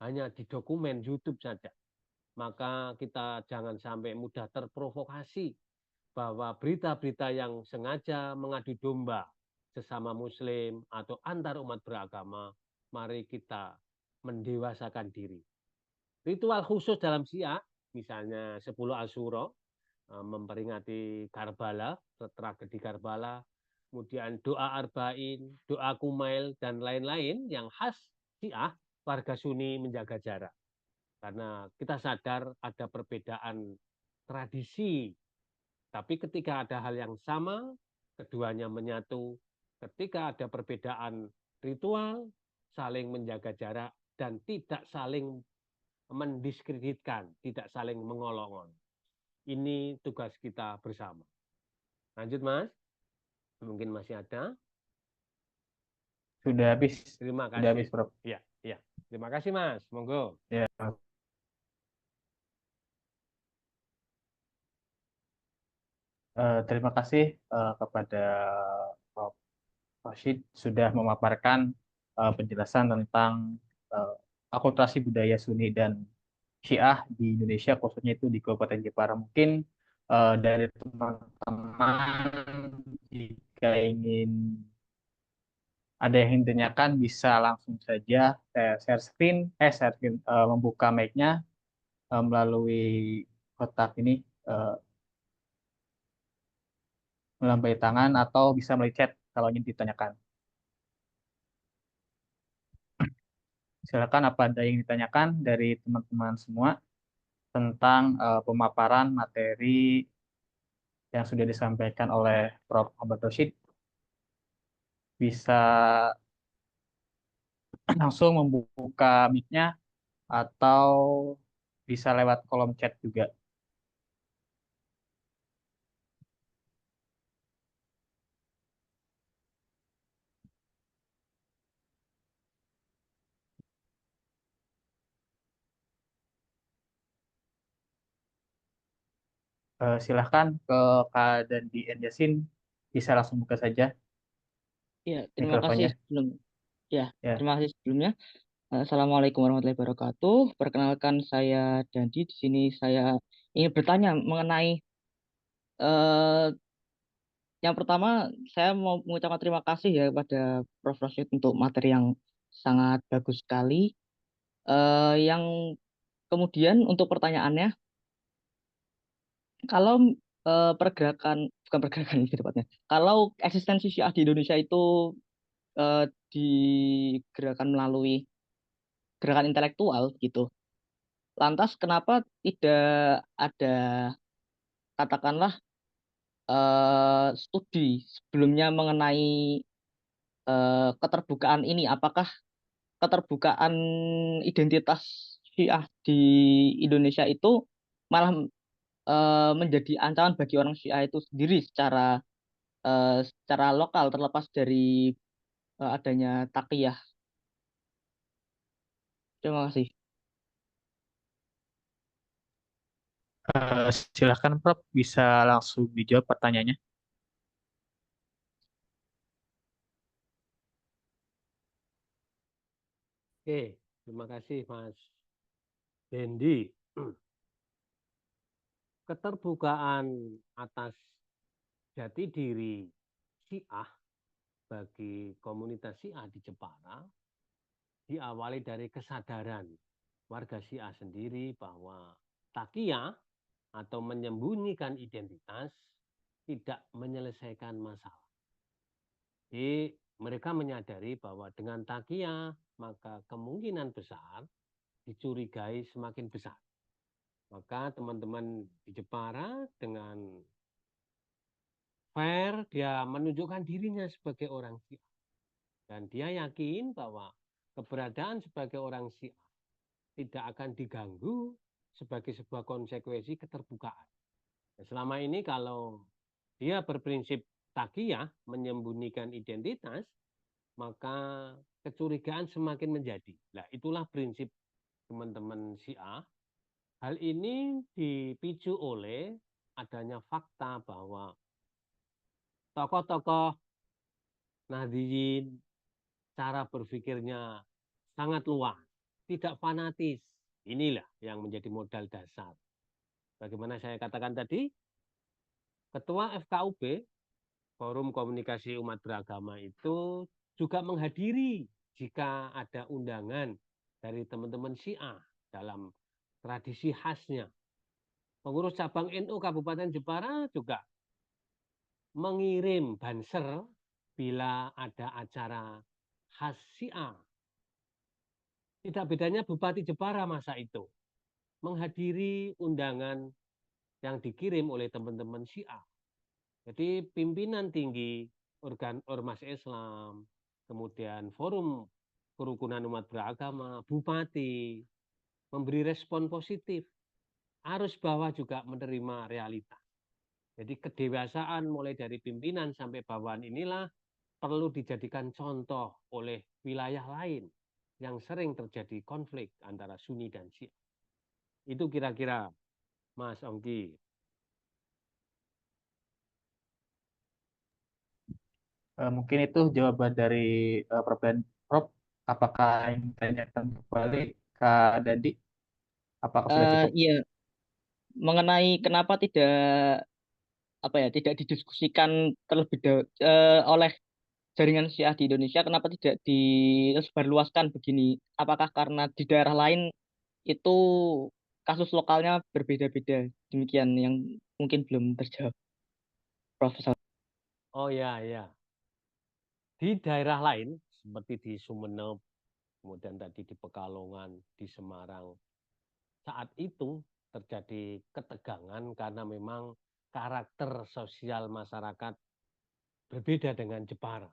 hanya di dokumen YouTube saja. Maka kita jangan sampai mudah terprovokasi bahwa berita-berita yang sengaja mengadu domba sesama Muslim atau antar umat beragama, mari kita mendewasakan diri. Ritual khusus dalam Syiah, misalnya 10 Asyura, memperingati Karbala, tragedi Karbala, kemudian doa Arba'in, doa Kumail, dan lain-lain yang khas Syiah, warga Sunni menjaga jarak. Karena kita sadar ada perbedaan tradisi, tapi ketika ada hal yang sama, keduanya menyatu. Ketika ada perbedaan ritual, saling menjaga jarak, dan tidak saling mendiskreditkan, tidak saling mengolok-olok. Ini tugas kita bersama. Lanjut, Mas. Mungkin masih ada. Sudah habis. Terima Sudah habis, kasih. Prof. Ya, ya. Terima kasih, Mas. Monggo. Ya. Terima kasih kepada Prof. Rashid sudah memaparkan penjelasan tentang akulturasi budaya Sunni dan Syiah di Indonesia, khususnya itu di Kabupaten Jepara. Mungkin dari teman-teman jika ingin ada yang ditanyakan bisa langsung saja membuka mic-nya melalui kotak ini, melambai tangan, atau bisa melalui chat kalau ingin ditanyakan. Silakan, apa ada yang ditanyakan dari teman-teman semua tentang pemaparan materi yang sudah disampaikan oleh Prof. Muhammad Rashid? Bisa langsung membuka mic-nya atau bisa lewat kolom chat juga. Silahkan ke Kak Dandi N. Yasin, bisa langsung buka saja Ya, mikrofonnya. Ya. terima kasih sebelumnya. Assalamualaikum warahmatullahi wabarakatuh. Perkenalkan, saya Dandi. Di sini saya ingin bertanya mengenai eh, yang pertama, saya mau mengucapkan terima kasih ya kepada Prof. Rashid untuk materi yang sangat bagus sekali. Yang kemudian untuk pertanyaannya, kalau pergerakan, bukan pergerakan ini tepatnya, kalau eksistensi Syiah di Indonesia itu eh, digerakkan melalui gerakan intelektual gitu. Lantas kenapa tidak ada, katakanlah, studi sebelumnya mengenai keterbukaan ini? Apakah keterbukaan identitas Syiah di Indonesia itu malah menjadi ancaman bagi orang Syiah itu sendiri secara lokal, terlepas dari adanya takiyah. Terima kasih. Silakan Prof, bisa langsung dijawab pertanyaannya. Oke, terima kasih Mas Dendi. Keterbukaan atas jati diri Syiah bagi komunitas Syiah di Jepara diawali dari kesadaran warga Syiah sendiri bahwa takiyah atau menyembunyikan identitas tidak menyelesaikan masalah. Jadi mereka menyadari bahwa dengan takiyah maka kemungkinan besar dicurigai semakin besar. Maka teman-teman di Jepara dengan fair dia menunjukkan dirinya sebagai orang Syiah. Dan dia yakin bahwa keberadaan sebagai orang Syiah tidak akan diganggu sebagai sebuah konsekuensi keterbukaan. Selama ini kalau dia berprinsip takiyah, menyembunyikan identitas, maka kecurigaan semakin menjadi. Nah, itulah prinsip teman-teman Syiah. Hal ini dipicu oleh adanya fakta bahwa tokoh-tokoh Nahdliyin cara berpikirnya sangat luas, tidak fanatis. Inilah yang menjadi modal dasar. Bagaimana saya katakan tadi, Ketua FKUB, Forum Komunikasi Umat Beragama itu juga menghadiri jika ada undangan dari teman-teman Syiah dalam tradisi khasnya. Pengurus cabang NU Kabupaten Jepara juga mengirim banser bila ada acara khas Syiah. Tidak bedanya Bupati Jepara masa itu menghadiri undangan yang dikirim oleh teman-teman Syiah. Jadi pimpinan tinggi ormas Islam, kemudian forum kerukunan umat beragama, bupati, memberi respon positif. Arus bawah juga menerima realita. Jadi kedewasaan mulai dari pimpinan sampai bawahan inilah perlu dijadikan contoh oleh wilayah lain yang sering terjadi konflik antara Sunni dan Syiah. Itu kira-kira Mas Ongki. Mungkin itu jawaban dari Prof. Prof. Apakah ingin tanyakan kembali Kak Dandi? Apakah sudah cukup? Iya, mengenai kenapa tidak didiskusikan terlebih dahulu oleh jaringan Syiah di Indonesia, kenapa tidak disebarluaskan begini? Apakah karena di daerah lain itu kasus lokalnya berbeda-beda? Demikian yang mungkin belum terjawab, Profesor. Oh ya, ya. Di daerah lain seperti di Sumeneb, kemudian tadi di Pekalongan, di Semarang, saat itu terjadi ketegangan karena memang karakter sosial masyarakat berbeda dengan Jepara.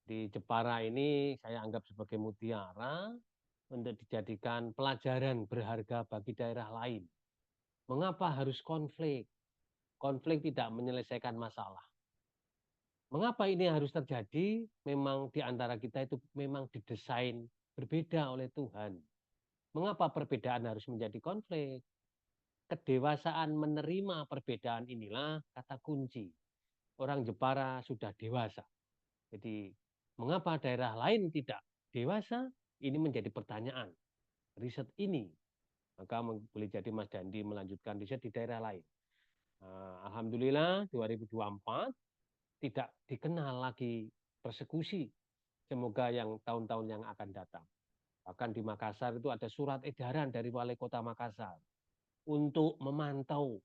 Di Jepara ini saya anggap sebagai mutiara untuk dijadikan pelajaran berharga bagi daerah lain. Mengapa harus konflik? Konflik tidak menyelesaikan masalah. Mengapa ini harus terjadi? Memang di antara kita itu memang didesain berbeda oleh Tuhan. Mengapa perbedaan harus menjadi konflik? Kedewasaan menerima perbedaan inilah kata kunci. Orang Jepara sudah dewasa. Jadi mengapa daerah lain tidak dewasa? Ini menjadi pertanyaan. Riset ini, maka boleh jadi Mas Dandi melanjutkan riset di daerah lain. Alhamdulillah 2024 tidak dikenal lagi persekusi. Semoga yang tahun-tahun yang akan datang. Bahkan di Makassar itu ada surat edaran dari Wali Kota Makassar untuk memantau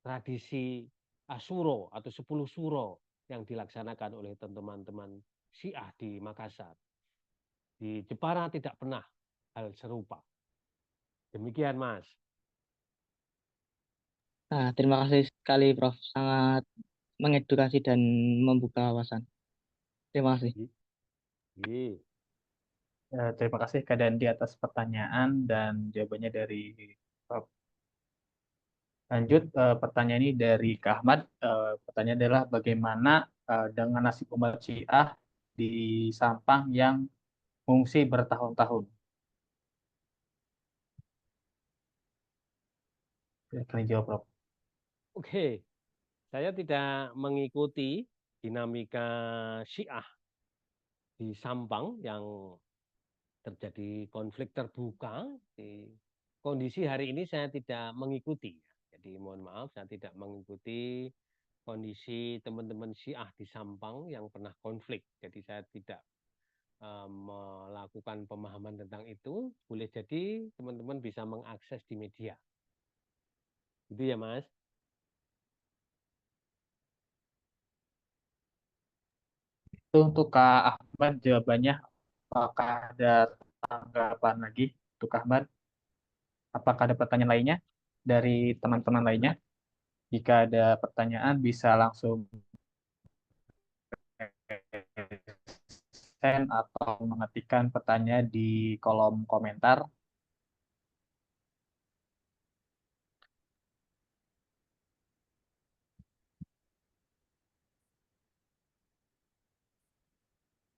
tradisi Asuro atau 10 suro yang dilaksanakan oleh teman-teman Syiah di Makassar. Di Jepara tidak pernah hal serupa. Demikian, Mas. Nah, terima kasih sekali, Prof. Sangat mengedukasi dan membuka wawasan. Terima kasih. Terima kasih Kak Dandi atas pertanyaan dan jawabannya dari Prof. Lanjut, pertanyaan ini dari Kak Ahmad. Pertanyaan adalah bagaimana dengan nasib umat Syiah di di Sampang yang mengungsi bertahun-tahun? Kalian jawab, Prof. Oke, saya tidak mengikuti dinamika Syiah di Sampang yang terjadi konflik terbuka. Di kondisi hari ini saya tidak mengikuti. Jadi mohon maaf, saya tidak mengikuti kondisi teman-teman Syiah di Sampang yang pernah konflik. Jadi saya tidak melakukan pemahaman tentang itu. Boleh jadi teman-teman bisa mengakses di media. Itu ya, Mas. Itu untuk Kak Ahmad jawabannya. Apakah ada tanggapan lagi untuk Kak Ahmad? Apakah ada pertanyaan lainnya dari teman-teman lainnya? Jika ada pertanyaan bisa langsung send atau mengetikkan pertanyaan di kolom komentar.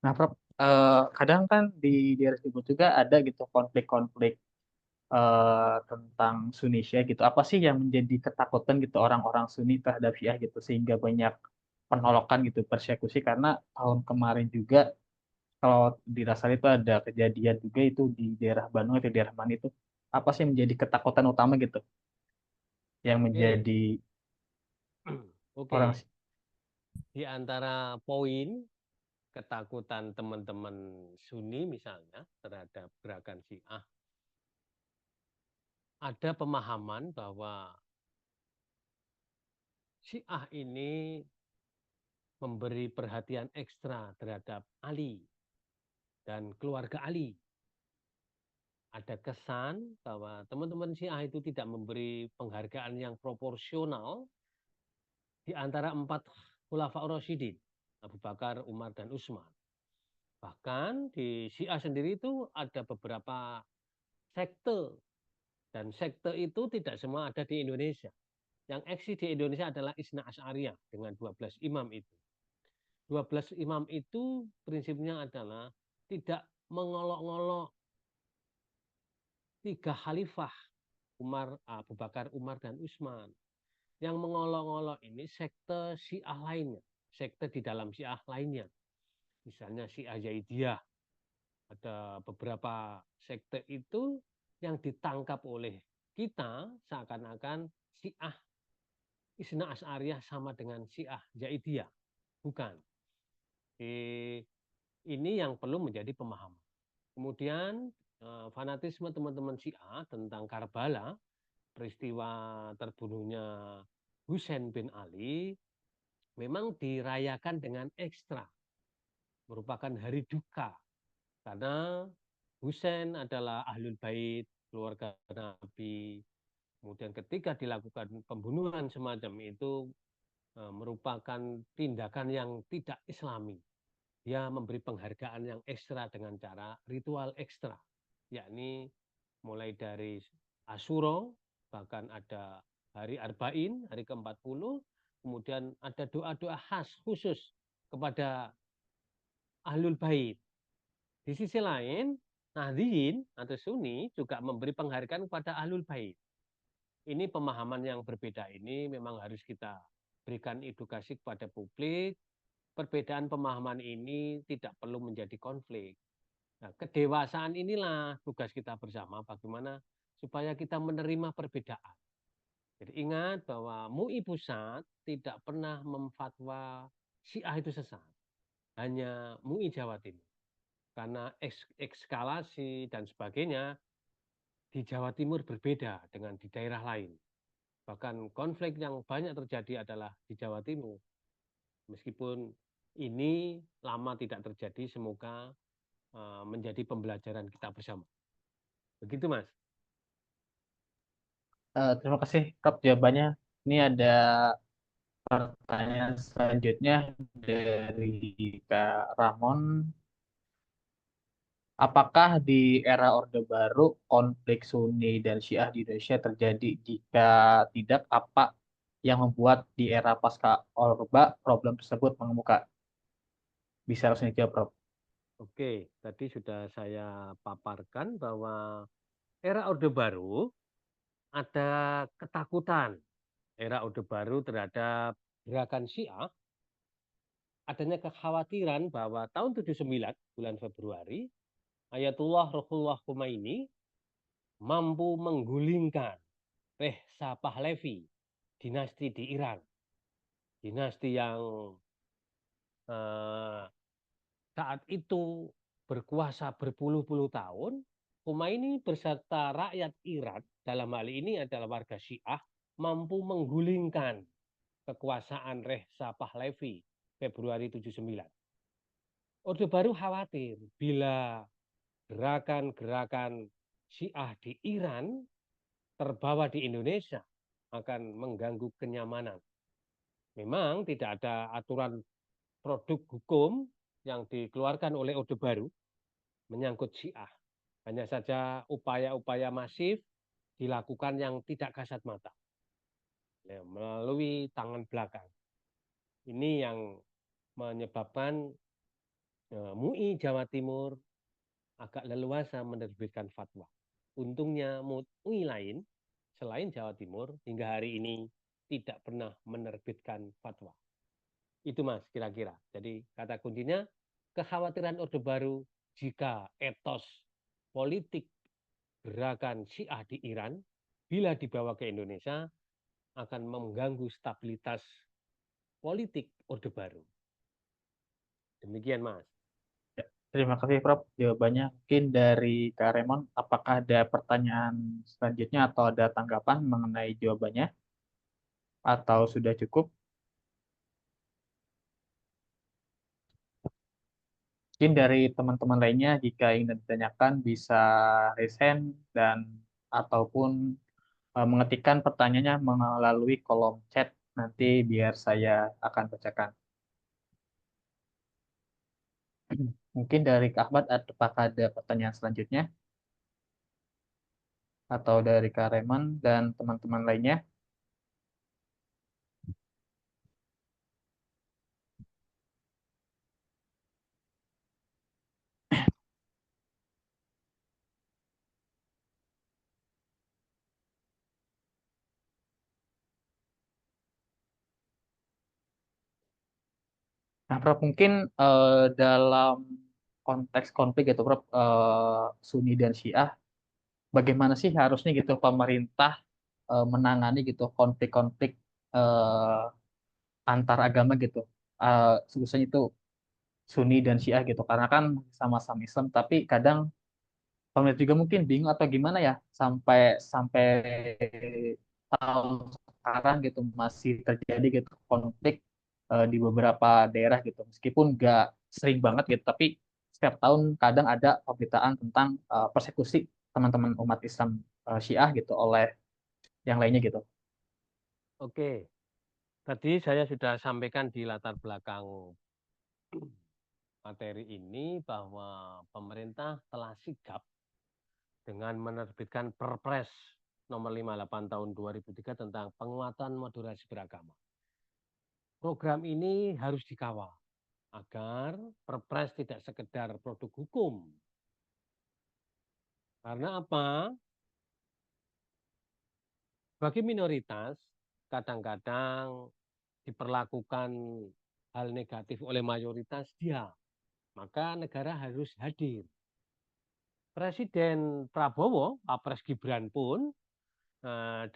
Nah, Prof, kadang kan di daerah tersebut juga ada gitu konflik-konflik tentang Sunni Syiah gitu. Apa sih yang menjadi ketakutan gitu orang-orang Sunni terhadap Syiah gitu sehingga banyak penolakan gitu, persekusi karena tahun kemarin juga kalau dirasa itu ada kejadian juga itu di daerah Bandung atau daerah mana itu. Apa sih yang menjadi ketakutan utama gitu yang Oke. menjadi orang Oke. Di antara poin ketakutan teman-teman Sunni misalnya terhadap gerakan Syiah, ada pemahaman bahwa Syiah ini memberi perhatian ekstra terhadap Ali dan keluarga Ali. Ada kesan bahwa teman-teman Syiah itu tidak memberi penghargaan yang proporsional di antara 4 Khulafaur Rasyidin, Abu Bakar, Umar, dan Utsman. Bahkan di Syiah sendiri itu ada beberapa sekte, dan sekte itu tidak semua ada di Indonesia. Yang eksis di Indonesia adalah Isna Asy'ariyah dengan 12 imam itu. 12 imam itu prinsipnya adalah tidak mengolok-ngolok 3 khalifah, Abu Bakar, Umar, dan Utsman. Yang mengolok-ngolok ini sekte Syiah lainnya, sekte di dalam Syiah lainnya. Misalnya Syiah Zaidiyah, ada beberapa sekte itu yang ditangkap oleh kita seakan-akan Syiah Isna Asy'ariyah sama dengan Syiah Zaidiyah. Bukan. Ini yang perlu menjadi pemahaman. Kemudian fanatisme teman-teman Syiah tentang Karbala, peristiwa terbunuhnya Husain bin Ali, memang dirayakan dengan ekstra. Merupakan hari duka. Karena Husain adalah ahlul bait, keluarga Nabi. Kemudian ketika dilakukan pembunuhan semacam itu merupakan tindakan yang tidak islami. Dia memberi penghargaan yang ekstra dengan cara ritual ekstra, yakni mulai dari Asyura, bahkan ada hari Arba'in, hari ke-40, kemudian ada doa-doa khas khusus kepada Ahlul Bait. Di sisi lain, Nahdliyin atau Sunni juga memberi penghargaan kepada Ahlul Bait. Ini pemahaman yang berbeda ini memang harus kita berikan edukasi kepada publik. Perbedaan pemahaman ini tidak perlu menjadi konflik. Nah, kedewasaan inilah tugas kita bersama bagaimana supaya kita menerima perbedaan. Jadi ingat bahwa MUI Pusat tidak pernah memfatwa Syiah itu sesat. Hanya MUI Jawa Timur. Karena ekskalasi dan sebagainya di Jawa Timur berbeda dengan di daerah lain. Bahkan konflik yang banyak terjadi adalah di Jawa Timur. Meskipun ini lama tidak terjadi, semoga menjadi pembelajaran kita bersama. Begitu, Mas. Terima kasih, Prof, jawabannya. Ini ada pertanyaan selanjutnya dari Kak Ramon. Apakah di era Orde Baru konflik Sunni dan Syiah di Indonesia terjadi? Jika tidak, apa yang membuat di era pasca Orba problem tersebut mengemuka? Bisa langsung dijawab, Prof. Oke, tadi sudah saya paparkan bahwa era Orde Baru ada ketakutan era Orde Baru terhadap gerakan Syiah, adanya kekhawatiran bahwa tahun 79 bulan Februari Ayatullah Ruhollah Khomeini mampu menggulingkan Reza Pahlavi, dinasti di Iran, dinasti yang saat itu berkuasa berpuluh-puluh tahun. Khomeini beserta rakyat Iran, dalam hal ini adalah warga Syiah, mampu menggulingkan kekuasaan Reza Pahlavi Februari 79. Orde Baru khawatir bila gerakan-gerakan Syiah di Iran terbawa di Indonesia akan mengganggu kenyamanan. Memang tidak ada aturan produk hukum yang dikeluarkan oleh Orde Baru menyangkut Syiah. Hanya saja upaya-upaya masif dilakukan yang tidak kasat mata, ya, melalui tangan belakang. Ini yang menyebabkan MUI Jawa Timur agak leluasa menerbitkan fatwa. Untungnya MUI lain selain Jawa Timur hingga hari ini tidak pernah menerbitkan fatwa. Itu Mas kira-kira. Jadi kata kuncinya kekhawatiran Orde Baru jika etos politik gerakan Syiah di Iran bila dibawa ke Indonesia akan mengganggu stabilitas politik Orde Baru. Demikian Mas. Ya, terima kasih, Prof. Jawabannya mungkin dari Kak Raymond. Apakah ada pertanyaan selanjutnya atau ada tanggapan mengenai jawabannya? Atau sudah cukup? Mungkin dari teman-teman lainnya, jika ingin ditanyakan, bisa raise hand dan ataupun mengetikkan pertanyaannya melalui kolom chat. Nanti biar saya akan bacakan. Mungkin dari Kak Ahmad, apakah ada pertanyaan selanjutnya? Atau dari Kak Reman dan teman-teman lainnya? Nah, Prof, mungkin dalam konteks konflik gitu, Prof, Sunni dan Syiah, bagaimana sih harusnya gitu pemerintah menangani gitu konflik-konflik eh, antar agama gitu, khususnya itu Sunni dan Syiah gitu, karena kan sama-sama Islam, tapi kadang pemerintah juga mungkin bingung atau gimana ya sampai sampai tahun sekarang gitu masih terjadi gitu konflik di beberapa daerah gitu meskipun nggak sering banget gitu tapi setiap tahun kadang ada pemberitaan tentang persekusi teman-teman umat Islam Syiah gitu oleh yang lainnya gitu. Oke, tadi saya sudah sampaikan di latar belakang materi ini bahwa pemerintah telah sigap dengan menerbitkan Perpres nomor 58 tahun 2003 tentang penguatan moderasi beragama. Program ini harus dikawal agar Perpres tidak sekedar produk hukum. Karena apa? Bagi minoritas, kadang-kadang diperlakukan hal negatif oleh mayoritas dia. Maka negara harus hadir. Presiden Prabowo, Pak Pres Gibran pun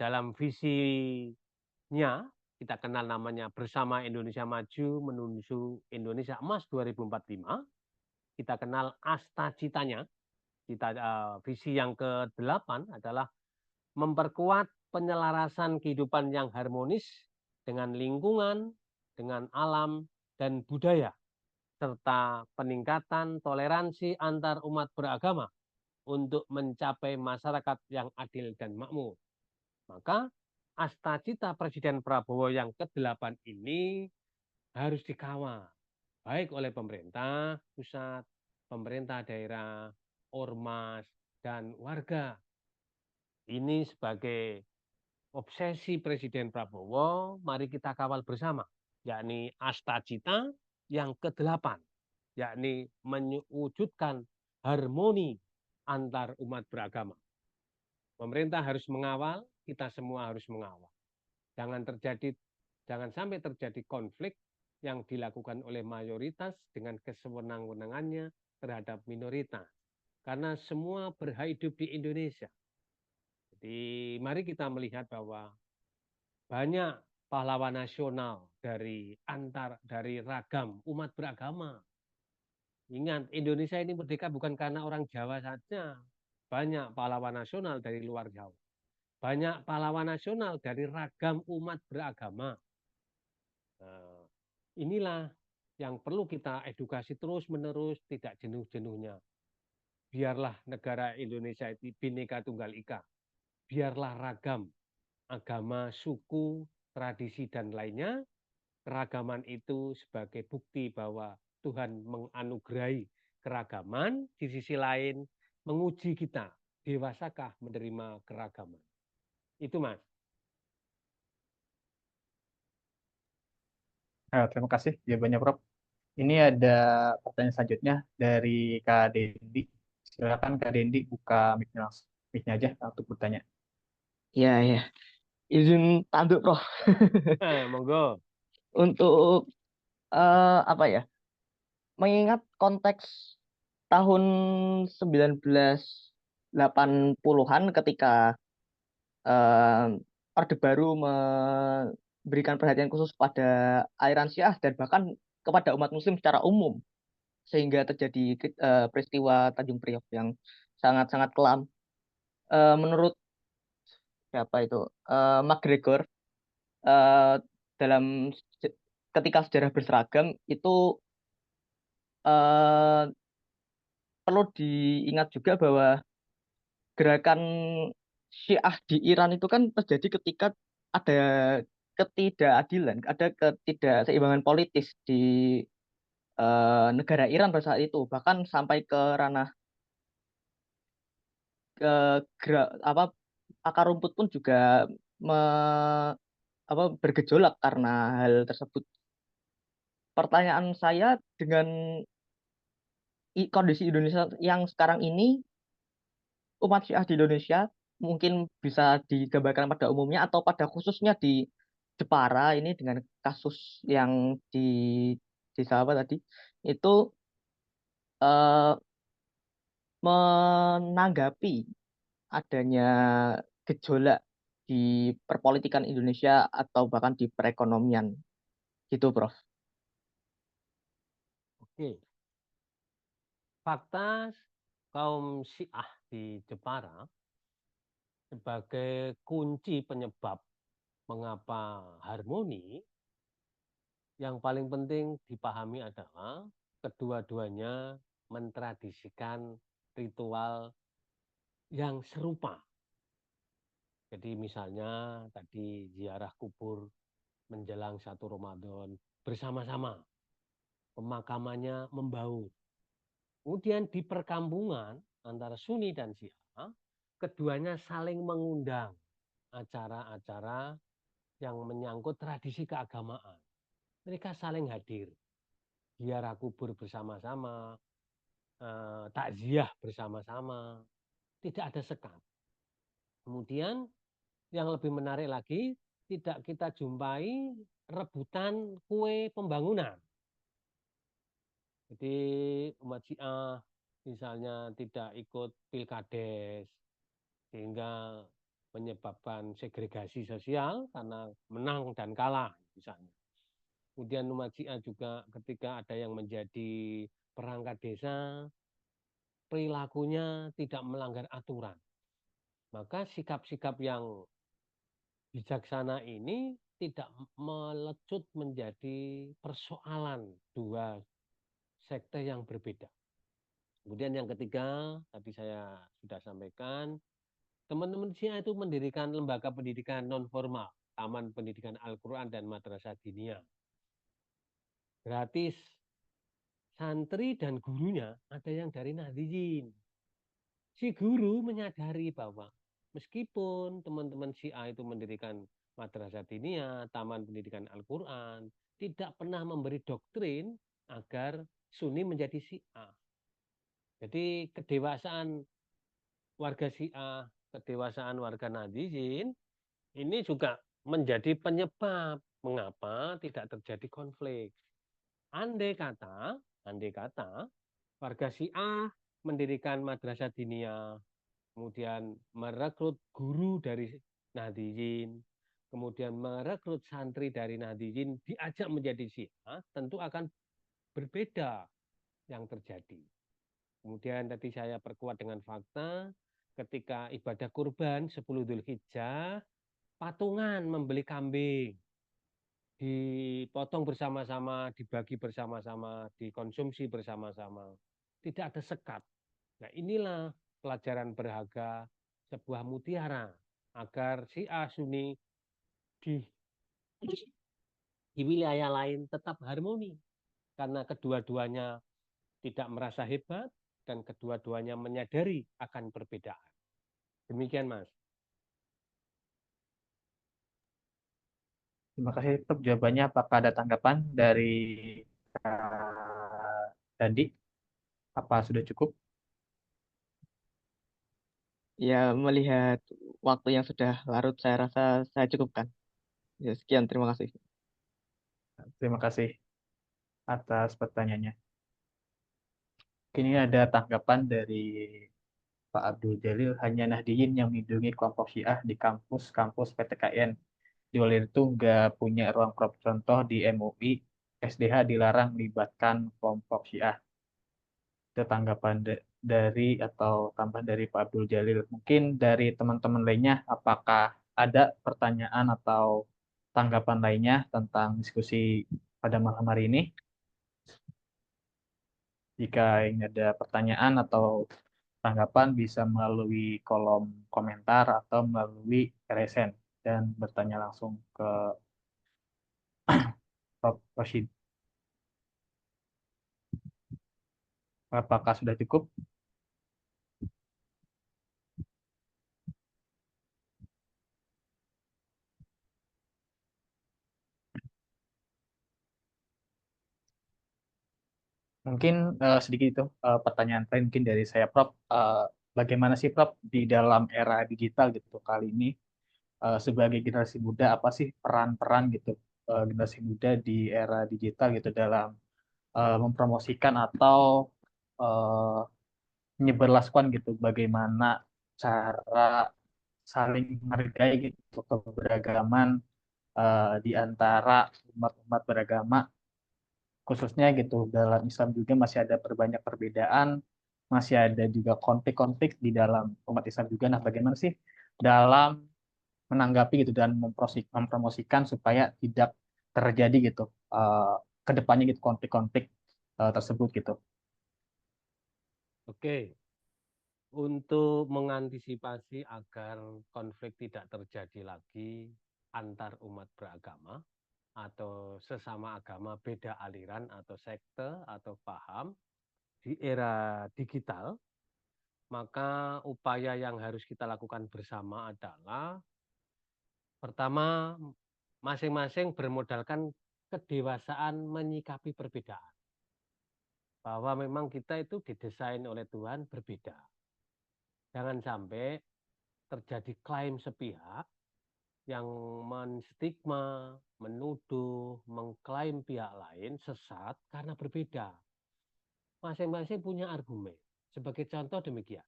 dalam visinya kita kenal namanya Bersama Indonesia Maju Menuju Indonesia Emas 2045. Kita kenal asta citanya. Visi yang ke-8 adalah memperkuat penyelarasan kehidupan yang harmonis dengan lingkungan, dengan alam, dan budaya, serta peningkatan toleransi antar umat beragama untuk mencapai masyarakat yang adil dan makmur. Maka asta cita Presiden Prabowo yang ke-8 ini harus dikawal, baik oleh pemerintah pusat, pemerintah daerah, ormas, dan warga. Ini sebagai obsesi Presiden Prabowo, mari kita kawal bersama, yakni asta cita yang ke-8. yakni mewujudkan harmoni antar umat beragama. Pemerintah harus mengawal, kita semua harus mengawal. Jangan sampai terjadi konflik yang dilakukan oleh mayoritas dengan kesewenang-wenangannya terhadap minoritas. Karena semua berhak hidup di Indonesia. Jadi mari kita melihat bahwa banyak pahlawan nasional dari ragam umat beragama. Ingat, Indonesia ini merdeka bukan karena orang Jawa saja. Banyak pahlawan nasional dari luar Jawa. Banyak pahlawan nasional dari ragam umat beragama. Nah, inilah yang perlu kita edukasi terus-menerus, tidak jenuh-jenuhnya. Biarlah negara Indonesia itu Bhinneka Tunggal Ika. Biarlah ragam agama, suku, tradisi, dan lainnya. Keragaman itu sebagai bukti bahwa Tuhan menganugerahi keragaman, di sisi lain menguji kita, dewasakah menerima keragaman. Itu Mas. Terima kasih jawabannya, Prof. Ini ada pertanyaan selanjutnya dari Kak Dendi. Silakan Kak Dendi buka mic-nya aja untuk bertanya. Ya, ya. Izin tanduk, Prof. Monggo. Untuk apa ya? Mengingat konteks tahun 1980-an ketika Orde Baru memberikan perhatian khusus pada aliran Syiah dan bahkan kepada umat Muslim secara umum, sehingga terjadi peristiwa Tanjung Priok yang sangat-sangat kelam. Menurut siapa itu? McGregor, eh, dalam ketika sejarah berseragam itu eh, perlu diingat juga bahwa gerakan Syiah di Iran itu kan terjadi ketika ada ketidakadilan, ada ketidakseimbangan politis di negara Iran pada saat itu, bahkan sampai ke ranah ke apa akar rumput pun juga bergejolak karena hal tersebut. Pertanyaan saya, dengan kondisi Indonesia yang sekarang ini, umat Syiah di Indonesia mungkin bisa digambarkan pada umumnya atau pada khususnya di Jepara ini dengan kasus yang di desa apa tadi itu, eh, menanggapi adanya gejolak di perpolitikan Indonesia atau bahkan di perekonomian gitu, Prof. Oke. Fakta kaum Syiah di Jepara sebagai kunci penyebab mengapa harmoni, yang paling penting dipahami adalah kedua-duanya mentradisikan ritual yang serupa. Jadi misalnya tadi ziarah kubur menjelang 1 Ramadan bersama-sama, pemakamannya membaur. Kemudian di perkampungan antara Sunni dan Syiah, keduanya saling mengundang acara-acara yang menyangkut tradisi keagamaan. Mereka saling hadir, ziarah kubur bersama-sama, takziah bersama-sama, tidak ada sekat. Kemudian yang lebih menarik lagi, tidak kita jumpai rebutan kue pembangunan. Jadi umat Syiah misalnya tidak ikut pilkades, sehingga menyebabkan segregasi sosial karena menang dan kalah misalnya. Kemudian umat Syiah juga ketika ada yang menjadi perangkat desa, perilakunya tidak melanggar aturan. Maka sikap-sikap yang bijaksana ini tidak melecut menjadi persoalan dua sekte yang berbeda. Kemudian yang ketiga, tadi saya sudah sampaikan, teman-teman Syiah itu mendirikan lembaga pendidikan non-formal, Taman Pendidikan Al-Quran dan Madrasah Diniyah. Gratis. Santri dan gurunya ada yang dari Nahdliyin. Si guru menyadari bahwa meskipun teman-teman Syiah itu mendirikan Madrasah Diniyah, Taman Pendidikan Al-Quran, tidak pernah memberi doktrin agar Sunni menjadi Syiah. Jadi kedewasaan warga Syiah, kedewasaan warga Nahdliyin ini juga menjadi penyebab mengapa tidak terjadi konflik. Andai kata warga Syiah mendirikan madrasah diniyah, kemudian merekrut guru dari Nahdliyin, kemudian merekrut santri dari Nahdliyin, diajak menjadi Syiah, tentu akan berbeda yang terjadi. Kemudian tadi saya perkuat dengan fakta, ketika ibadah kurban 10 Dzulhijjah, patungan membeli kambing, dipotong bersama-sama, dibagi bersama-sama, dikonsumsi bersama-sama. Tidak ada sekat. Nah, inilah pelajaran berharga sebuah mutiara agar Syiah Sunni di, di wilayah lain tetap harmoni. Karena kedua-duanya tidak merasa hebat dan kedua-duanya menyadari akan perbedaan. Demikian, Mas. Terima kasih Prof. Jawabannya. Apakah ada tanggapan dari Dandi? Apa sudah cukup? Ya, melihat waktu yang sudah larut, saya rasa saya cukupkan. Ya, sekian, terima kasih. Terima kasih atas pertanyaannya. Kini ada tanggapan dari Pak Abdul Jalil, hanya Nahdliyin yang melindungi kelompok Syiah di kampus-kampus PTKN. Di Walir itu nggak punya ruang contoh di MUI, SDH dilarang melibatkan kelompok Syiah. Itu tanggapan dari atau tambahan dari Pak Abdul Jalil. Mungkin dari teman-teman lainnya, apakah ada pertanyaan atau tanggapan lainnya tentang diskusi pada malam hari ini? Jika ingin ada pertanyaan atau tanggapan bisa melalui kolom komentar atau melalui RSN dan bertanya langsung ke Prof. Rashid. Apakah sudah cukup? Mungkin sedikit itu pertanyaan terakhir mungkin dari saya, Prof. Bagaimana sih, Prof, di dalam era digital gitu kali ini sebagai generasi muda apa sih peran-peran gitu generasi muda di era digital gitu dalam mempromosikan atau eh, menyebarluaskan gitu bagaimana cara saling menghargai gitu keberagaman di antara umat-umat beragama khususnya gitu dalam Islam juga masih ada berbanyak perbedaan, masih ada juga konflik-konflik di dalam umat Islam juga. Nah, bagaimana sih dalam menanggapi gitu dan mempromosikan supaya tidak terjadi gitu ke depannya gitu konflik-konflik tersebut gitu. Oke, untuk mengantisipasi agar konflik tidak terjadi lagi antar umat beragama atau sesama agama beda aliran atau sekte atau paham di era digital, maka upaya yang harus kita lakukan bersama adalah pertama, masing-masing bermodalkan kedewasaan menyikapi perbedaan. Bahwa memang kita itu didesain oleh Tuhan berbeda. Jangan sampai terjadi klaim sepihak yang menstigma, menuduh, mengklaim pihak lain sesat karena berbeda. Masing-masing punya argumen. Sebagai contoh demikian,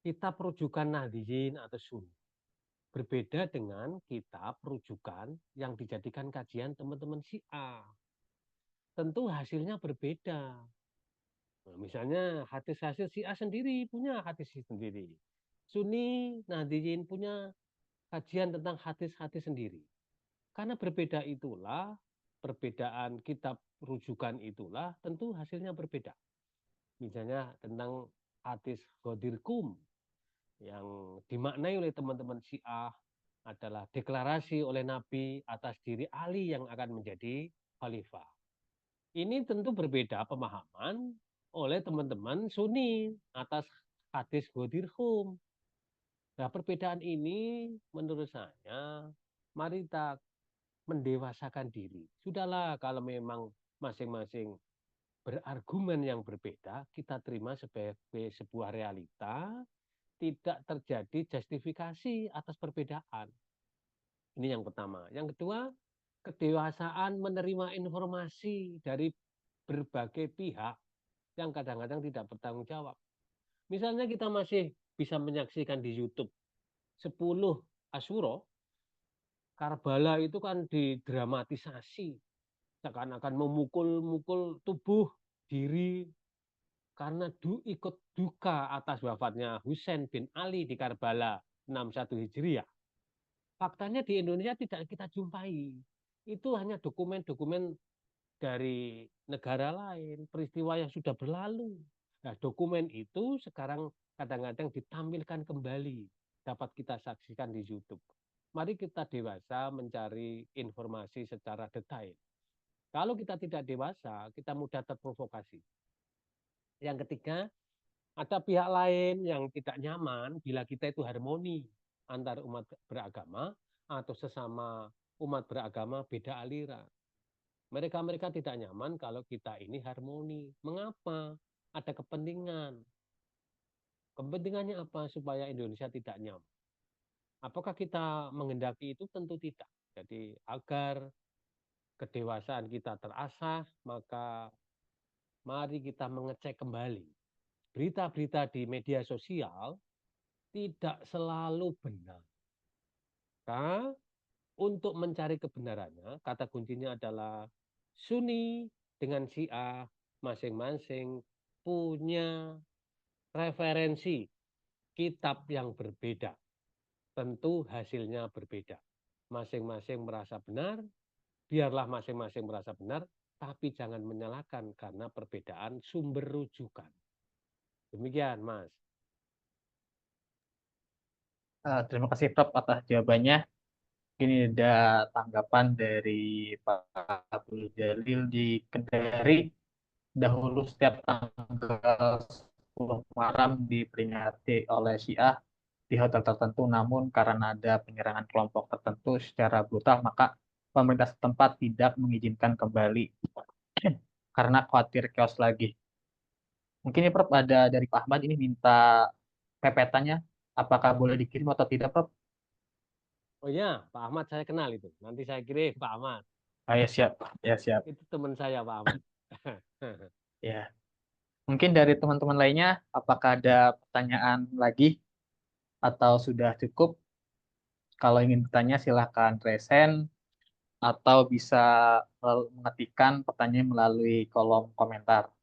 kitab rujukan Nahdliyin atau Sunni berbeda dengan kitab rujukan yang dijadikan kajian teman-teman Syiah. Tentu hasilnya berbeda. Nah, misalnya hadis-hadis Syiah sendiri punya hadis sendiri. Sunni Nahdliyin punya kajian tentang hadis-hadis sendiri. Karena berbeda itulah, perbedaan kitab rujukan itulah tentu hasilnya berbeda. Misalnya tentang hadis Ghadir Qum yang dimaknai oleh teman-teman Syiah adalah deklarasi oleh Nabi atas diri Ali yang akan menjadi khalifah. Ini tentu berbeda pemahaman oleh teman-teman Sunni atas hadis Ghadir Qum. Nah, perbedaan ini menurut saya mari kita mendewasakan diri. Sudahlah kalau memang masing-masing berargumen yang berbeda, kita terima sebagai sebuah realita, tidak terjadi justifikasi atas perbedaan. Ini yang pertama. Yang kedua, kedewasaan menerima informasi dari berbagai pihak yang kadang-kadang tidak bertanggung jawab. Misalnya kita masih bisa menyaksikan di YouTube 10 Asyura, Karbala itu kan didramatisasi, seakan-akan memukul-mukul tubuh diri karena ikut duka atas wafatnya Husain bin Ali di Karbala 61 Hijriah. Faktanya di Indonesia tidak kita jumpai. Itu hanya dokumen-dokumen dari negara lain, peristiwa yang sudah berlalu. Nah, dokumen itu sekarang kadang-kadang ditampilkan kembali, dapat kita saksikan di YouTube. Mari kita dewasa mencari informasi secara detail. Kalau kita tidak dewasa, kita mudah terprovokasi. Yang ketiga, ada pihak lain yang tidak nyaman bila kita itu harmoni antar umat beragama atau sesama umat beragama beda aliran. Mereka tidak nyaman kalau kita ini harmoni. Mengapa? Ada kepentingan. Kepentingannya apa? Supaya Indonesia tidak nyaman. Apakah kita menghendaki itu? Tentu tidak. Jadi agar kedewasaan kita terasah, maka mari kita mengecek kembali. Berita-berita di media sosial tidak selalu benar. Maka untuk mencari kebenarannya, kata kuncinya adalah Sunni dengan Syiah masing-masing punya referensi kitab yang berbeda. Tentu hasilnya berbeda. Masing-masing merasa benar, biarlah masing-masing merasa benar, tapi jangan menyalahkan karena perbedaan sumber rujukan. Demikian, Mas. Terima kasih Prof atas jawabannya. Ini ada tanggapan dari Pak Abdul Jalil di Kendari. Dahulu setiap tanggal 10 Muharram diperingati oleh Syiah di hotel tertentu, namun karena ada penyerangan kelompok tertentu secara brutal, maka pemerintah setempat tidak mengizinkan kembali karena khawatir chaos lagi. Mungkin ya Prof, ada dari Pak Ahmad ini minta pepetannya, apakah boleh dikirim atau tidak Prof? Oh ya, Pak Ahmad saya kenal itu. Nanti saya kirim Pak Ahmad. Ah, ya siap, ya siap. Itu teman saya Pak Ahmad. Ya, mungkin dari teman-teman lainnya, apakah ada pertanyaan lagi atau sudah cukup? Kalau ingin bertanya silahkan resen atau bisa mengetikkan pertanyaan melalui kolom komentar.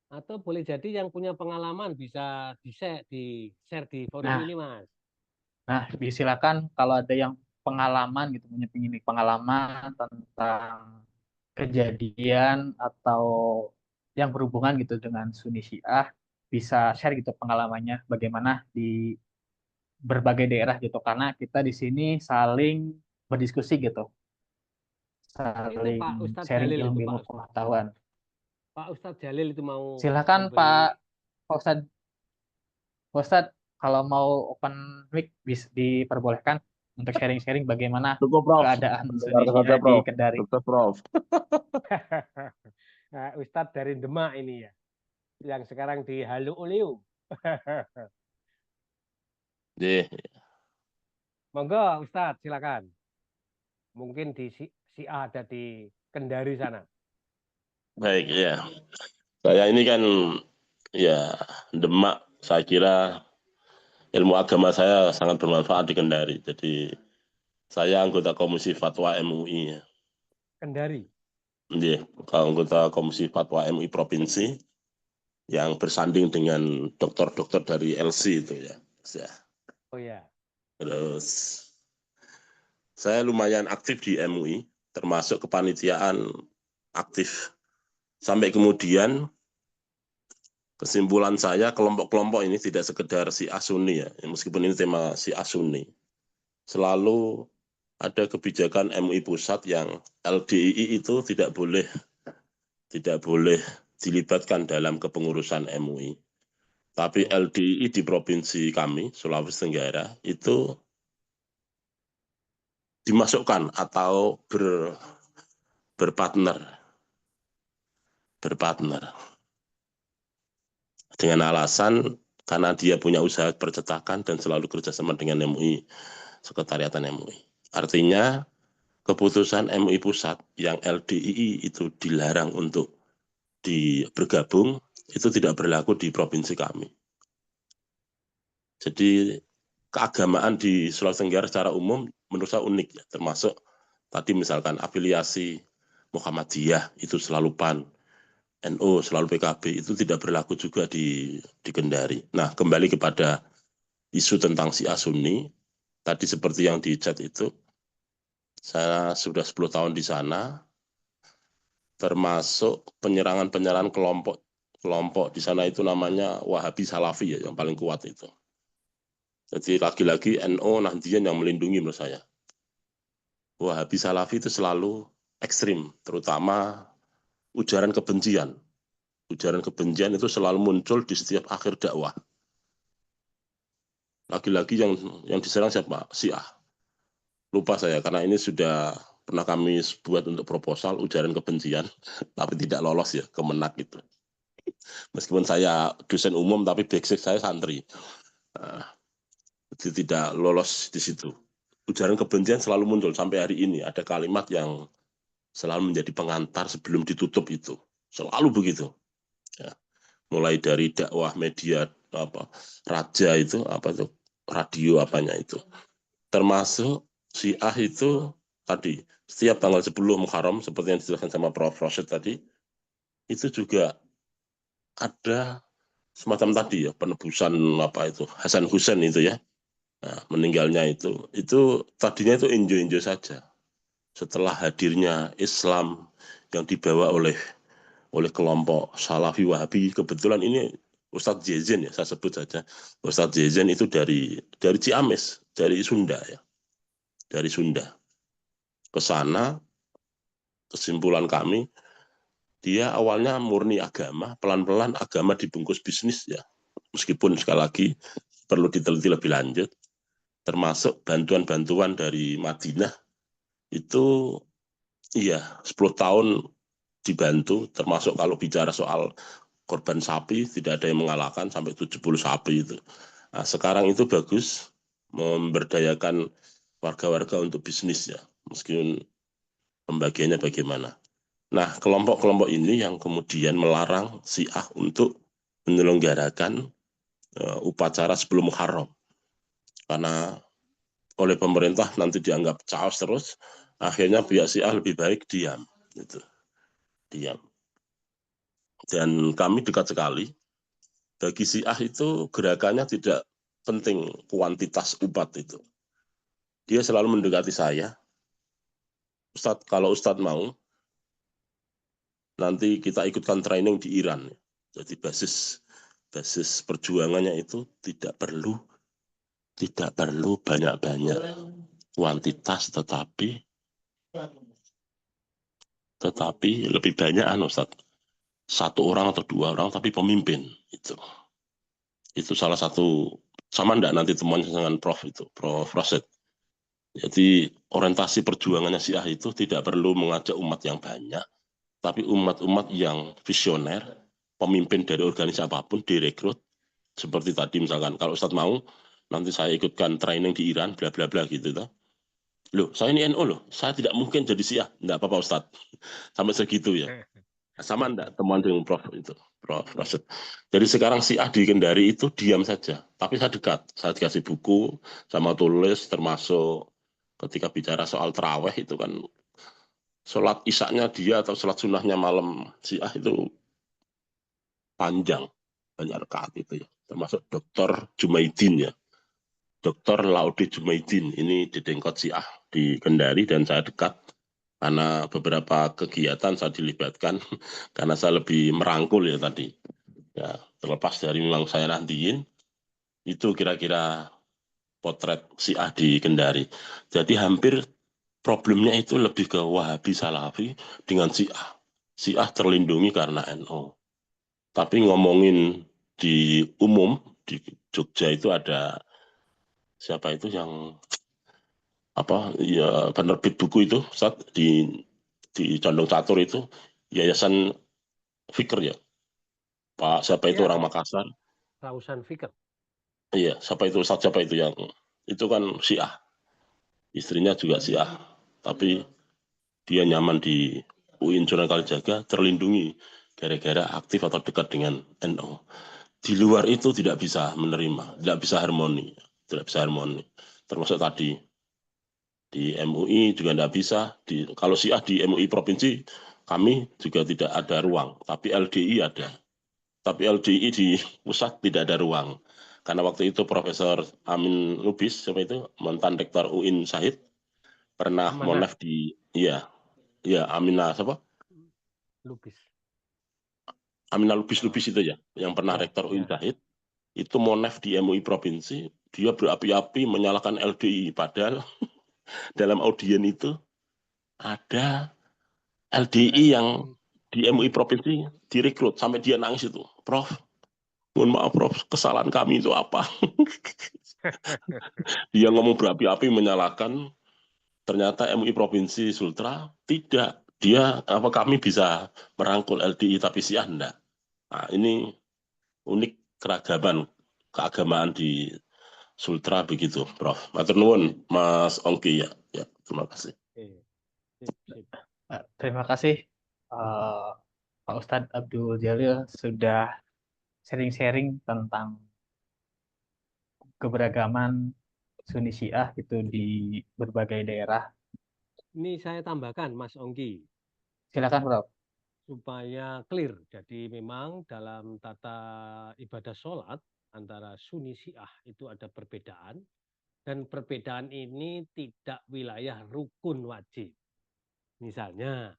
Atau boleh jadi yang punya pengalaman bisa di-share di forum Nah, ini, Mas. Silakan kalau ada yang pengalaman gitu, punya pengalaman tentang kejadian atau yang berhubungan gitu dengan Sunni Syiah, bisa share gitu pengalamannya bagaimana di berbagai daerah gitu, karena kita di sini saling berdiskusi gitu, Itu saling Pak Ustadz sharing Jalil itu, ilmu pengetahuan. Pak Ustadz Jalil itu mau Silakan memberi. Pak Ustadz, Pak Ustadz, kalau mau open mic diperbolehkan untuk sharing-sharing bagaimana Cukup, Prof. keadaan Sunni Mendengarkan saja, Syiah di Prof. Kendari. Sukses, Prof. Nah, Ustadz dari Demak ini ya, yang sekarang di Halu Uliu. Yeah. Monggo Ustadz, silakan. Mungkin di Syiah ada di Kendari sana. Baik, ya. Saya ini kan ya Demak, saya kira ilmu agama saya sangat bermanfaat di Kendari. Jadi saya anggota Komisi Fatwa MUI. Kendari. Iya, anggota Komisi Fatwa MUI Provinsi yang bersanding dengan dokter-dokter dari LC itu ya. Oh ya. Terus saya lumayan aktif di MUI, termasuk kepanitiaan aktif. Sampai kemudian kesimpulan saya, kelompok-kelompok ini tidak sekedar si Sunni ya, meskipun ini tema si Sunni. Selalu ada kebijakan MUI pusat yang LDII itu tidak boleh dilibatkan dalam kepengurusan MUI. Tapi LDII di provinsi kami, Sulawesi Tenggara, itu dimasukkan atau berpartner berpartner. Dengan alasan karena dia punya usaha percetakan dan selalu kerjasama dengan MUI, Sekretariatan MUI. Artinya keputusan MUI Pusat yang LDII itu dilarang untuk bergabung, itu tidak berlaku di provinsi kami. Jadi keagamaan di Sulawesi Tenggara secara umum menurut saya unik, ya, termasuk tadi misalkan afiliasi Muhammadiyah itu selalu PAN, NU selalu PKB, itu tidak berlaku juga di Kendari. Nah, kembali kepada isu tentang Syiah Sunni, tadi seperti yang di chat itu, saya sudah 10 tahun di sana, termasuk penyerangan-penyerangan kelompok di sana itu namanya Wahabi Salafi, ya, yang paling kuat itu. Jadi lagi-lagi NU Nahdliyin yang melindungi menurut saya. Wahabi Salafi itu selalu ekstrim, terutama ujaran kebencian. Ujaran kebencian itu selalu muncul di setiap akhir dakwah. Lagi-lagi yang diserang siapa? Syiah. Lupa saya, karena ini sudah pernah kami buat untuk proposal ujaran kebencian, tapi tidak lolos ya, Kemenak itu. Meskipun saya dosen umum, tapi basic saya santri. Jadi tidak lolos di situ. Ujaran kebencian selalu muncul sampai hari ini. Ada kalimat yang selalu menjadi pengantar sebelum ditutup itu. Selalu begitu. Ya. Mulai dari dakwah media raja itu radio apanya itu. Termasuk Syiah itu tadi setiap tanggal 10 Muharram seperti yang dijelaskan sama Prof. Rosyid tadi, itu juga ada semacam tadi ya penebusan Hasan Hussein itu ya. Nah, meninggalnya itu tadinya itu enjoy saja. Setelah hadirnya Islam yang dibawa oleh kelompok Salafi Wahabi, kebetulan ini Ustadz Jezen ya, saya sebut saja. Ustadz Jezen itu dari Ciamis, dari Sunda ya. Dari Sunda. Ke sana, kesimpulan kami, dia awalnya murni agama, pelan-pelan agama dibungkus bisnis ya. Meskipun sekali lagi perlu diteliti lebih lanjut, termasuk bantuan-bantuan dari Madinah, itu iya 10 tahun dibantu, termasuk kalau bicara soal korban sapi, tidak ada yang mengalahkan sampai 70 sapi itu. Nah, sekarang itu bagus, memberdayakan warga-warga untuk bisnis ya, meskipun pembagiannya bagaimana. Nah, kelompok-kelompok ini yang kemudian melarang Syiah untuk menyelenggarakan upacara sebelum Muharram. Karena oleh pemerintah nanti dianggap chaos terus, akhirnya pihak Syiah lebih baik diam. Gitu. Diam. Dan kami dekat sekali. Bagi Syiah itu gerakannya tidak penting kuantitas umat itu. Dia selalu mendekati saya. Ustadz, kalau Ustadz mau, nanti kita ikutkan training di Iran. Jadi basis perjuangannya itu tidak perlu banyak-banyak kuantitas, tetapi lebih banyak Ustadz. 1 orang atau 2 orang tapi pemimpin itu salah satu. Sama enggak nanti temuan dengan Prof Rosyid. Jadi orientasi perjuangannya Syiah itu tidak perlu mengajak umat yang banyak, tapi umat-umat yang visioner, pemimpin dari organisasi apapun direkrut. Seperti tadi misalkan kalau Ustadz mau nanti saya ikutkan training di Iran bla bla bla gitu toh. Loh, saya ini NU loh, saya tidak mungkin jadi Syiah. Enggak apa-apa Ustadz. Sampai segitu ya. Sama enggak temuan dengan Prof Rosyid. Jadi sekarang Syiah di Kendari itu diam saja, tapi saya dekat. Saya dikasih buku sama tulis, termasuk ketika bicara soal terawih itu kan sholat isaknya dia atau sholat sunnahnya malam Syiah itu panjang, banyak rakaat itu ya. Termasuk Dr. Jumaidin ya. Dr. Laude Jumaidin ini didengkot Syiah di Kendari dan saya dekat. Karena beberapa kegiatan saya dilibatkan, karena saya lebih merangkul ya tadi. Ya, terlepas dari memang saya Nahdliyin, itu kira-kira potret Syiah di Kendari. Jadi hampir problemnya itu lebih ke Wahabi Salafi dengan Syiah. Syiah terlindungi karena NU. Tapi ngomongin di umum, di Jogja itu ada, siapa itu yang ya penerbit buku itu saat di Condong Catur itu, Yayasan Fikr ya. Pak siapa itu Ya, orang Makassar? Rausan Fikr. Iya, siapa itu Ustadz siapa itu yang itu kan Syiah. Istrinya juga Syiah. Tapi dia nyaman di UIN Sunan Kalijaga, terlindungi gara-gara aktif atau dekat dengan NU. Di luar itu tidak bisa menerima, tidak bisa harmoni, tidak bisa harmoni. Termasuk tadi di MUI juga tidak bisa. Kalau Syiah di MUI provinsi kami juga tidak ada ruang, tapi LDI ada. Tapi LDI di pusat tidak ada ruang. Karena waktu itu Profesor Amin Lubis, siapa itu mantan rektor UIN Syahid, pernah Amanah monef di, iya, ya Aminah siapa? Lubis. Aminah Lubis itu ya, yang pernah Ya, rektor UIN ya. Syahid, itu monef di MUI provinsi, dia berapi-api menyalahkan LDI, padahal dalam audien itu ada LDI yang di MUI provinsi direkrut sampai dia nangis itu, Prof. Mohon maaf Prof, kesalahan kami itu apa? Dia ngomong berapi-api menyalahkan, ternyata MUI provinsi Sultra tidak. Dia apa kami bisa merangkul LDI tapi Syiah enggak. Nah, ini unik keragaman keagamaan di Sultra begitu, Prof. Matur nuwun, Mas Ongki ya. Ya, terima kasih. Oke, sip, sip. Terima kasih eh, Pak Ustadz Abdul Jalil sudah sharing-sharing tentang keberagaman Sunni Syiah itu di berbagai daerah. Ini saya tambahkan, Mas Ongki, Silakan, Prof. supaya clear. Jadi memang dalam tata ibadah sholat antara Sunni Syiah itu ada perbedaan, dan perbedaan ini tidak wilayah rukun wajib. Misalnya,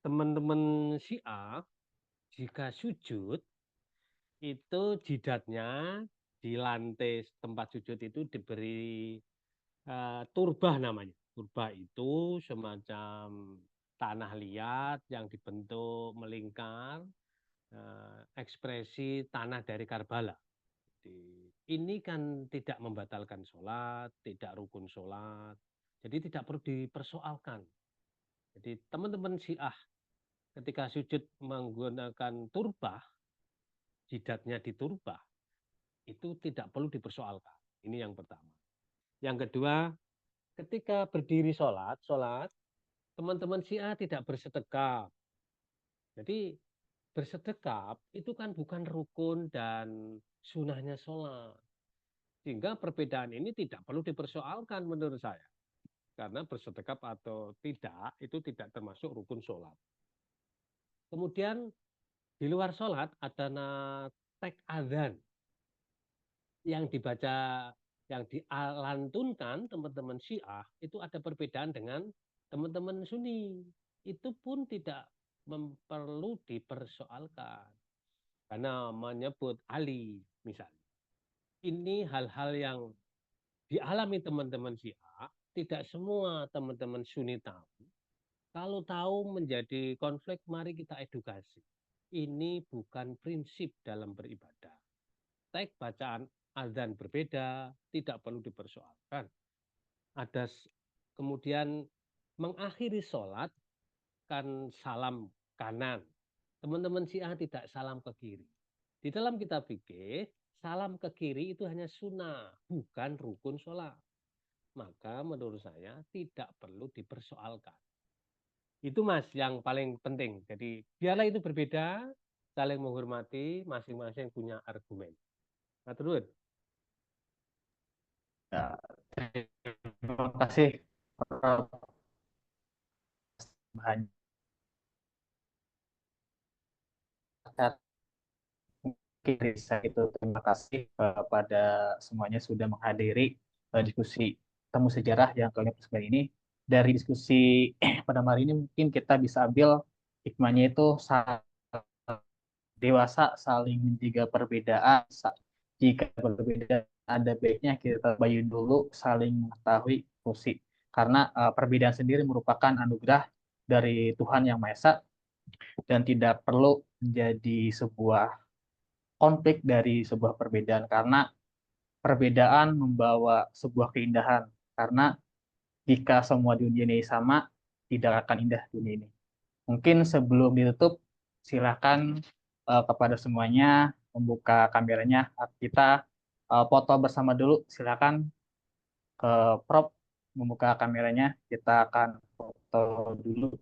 teman-teman Syiah jika sujud itu jidatnya di lantai tempat sujud itu diberi turbah namanya. Turbah itu semacam tanah liat yang dibentuk melingkar, ekspresi tanah dari Karbala. Jadi, ini kan tidak membatalkan sholat, tidak rukun sholat, jadi tidak perlu dipersoalkan. Jadi teman-teman Syiah ketika sujud menggunakan turbah, jidatnya diturbah, itu tidak perlu dipersoalkan. Ini yang pertama. Yang kedua, ketika berdiri sholat, teman-teman Syiah tidak bersedekap. Jadi bersedekap itu kan bukan rukun dan sunahnya sholat. Sehingga perbedaan ini tidak perlu dipersoalkan menurut saya. Karena bersedekap atau tidak, itu tidak termasuk rukun sholat. Kemudian di luar sholat ada teks adzan yang dibaca, yang dilantunkan teman-teman Syiah, itu ada perbedaan dengan teman-teman Sunni. Itu pun tidak perlu dipersoalkan. Karena menyebut Ali misalnya. Ini hal-hal yang dialami teman-teman Syiah, tidak semua teman-teman Sunni tahu. Kalau tahu menjadi konflik, mari kita edukasi. Ini bukan prinsip dalam beribadah. Teks bacaan azan berbeda, tidak perlu dipersoalkan. Ada kemudian mengakhiri sholat kan salam kanan. Teman-teman Syiah tidak salam ke kiri. Di dalam kitab fikih, salam ke kiri itu hanya sunnah, bukan rukun sholat. Maka menurut saya tidak perlu dipersoalkan. Itu Mas yang paling penting. Jadi biarlah itu berbeda, saling menghormati, masing-masing punya argumen. Nah, terus. Ya, terima kasih, Prof. Banyak Risa itu. Terima kasih kepada semuanya sudah menghadiri diskusi temu sejarah yang ke-9 ini. Dari diskusi pada hari ini mungkin kita bisa ambil hikmahnya itu dewasa saling menjaga perbedaan. Jika berbeda ada baiknya kita bayun dulu saling mengetahui fungsi. Karena perbedaan sendiri merupakan anugerah dari Tuhan Yang Maha Esa dan tidak perlu menjadi sebuah konflik dari sebuah perbedaan, karena perbedaan membawa sebuah keindahan, karena jika semua dunia ini sama tidak akan indah dunia ini. Mungkin sebelum ditutup silakan kepada semuanya membuka kameranya. Kita foto bersama dulu. Silakan ke Prof membuka kameranya. Kita akan foto dulu.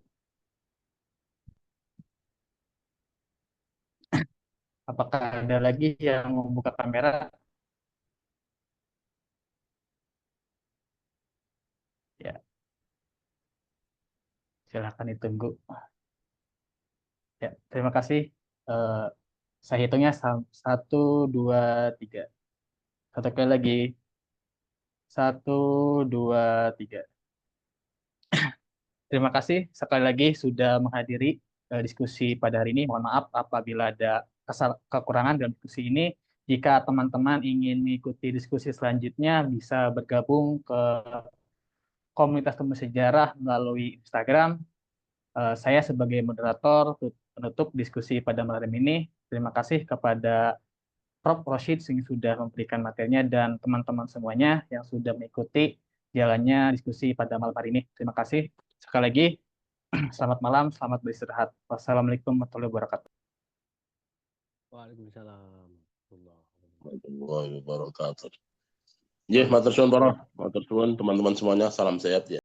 Apakah ada lagi yang membuka kamera? Ya, silakan ditunggu. Ya, terima kasih. Eh, saya hitungnya 1, 2, 3. Satu kali lagi. 1, 2, 3. Terima kasih sekali lagi sudah menghadiri diskusi pada hari ini. Mohon maaf apabila ada kekurangan dalam diskusi ini. Jika teman-teman ingin mengikuti diskusi selanjutnya, bisa bergabung ke komunitas Temu Sejarah melalui Instagram. Saya sebagai moderator penutup diskusi pada malam ini. Terima kasih kepada Prof. Roshid yang sudah memberikan materinya dan teman-teman semuanya yang sudah mengikuti jalannya diskusi pada malam hari ini. Terima kasih. Sekali lagi, selamat malam, selamat beristirahat. Wassalamualaikum warahmatullahi wabarakatuh. Waalaikumsalam. Warahmatullahi wabarakatuh. Ya, matur suwun teman-teman semuanya, salam sehat ya.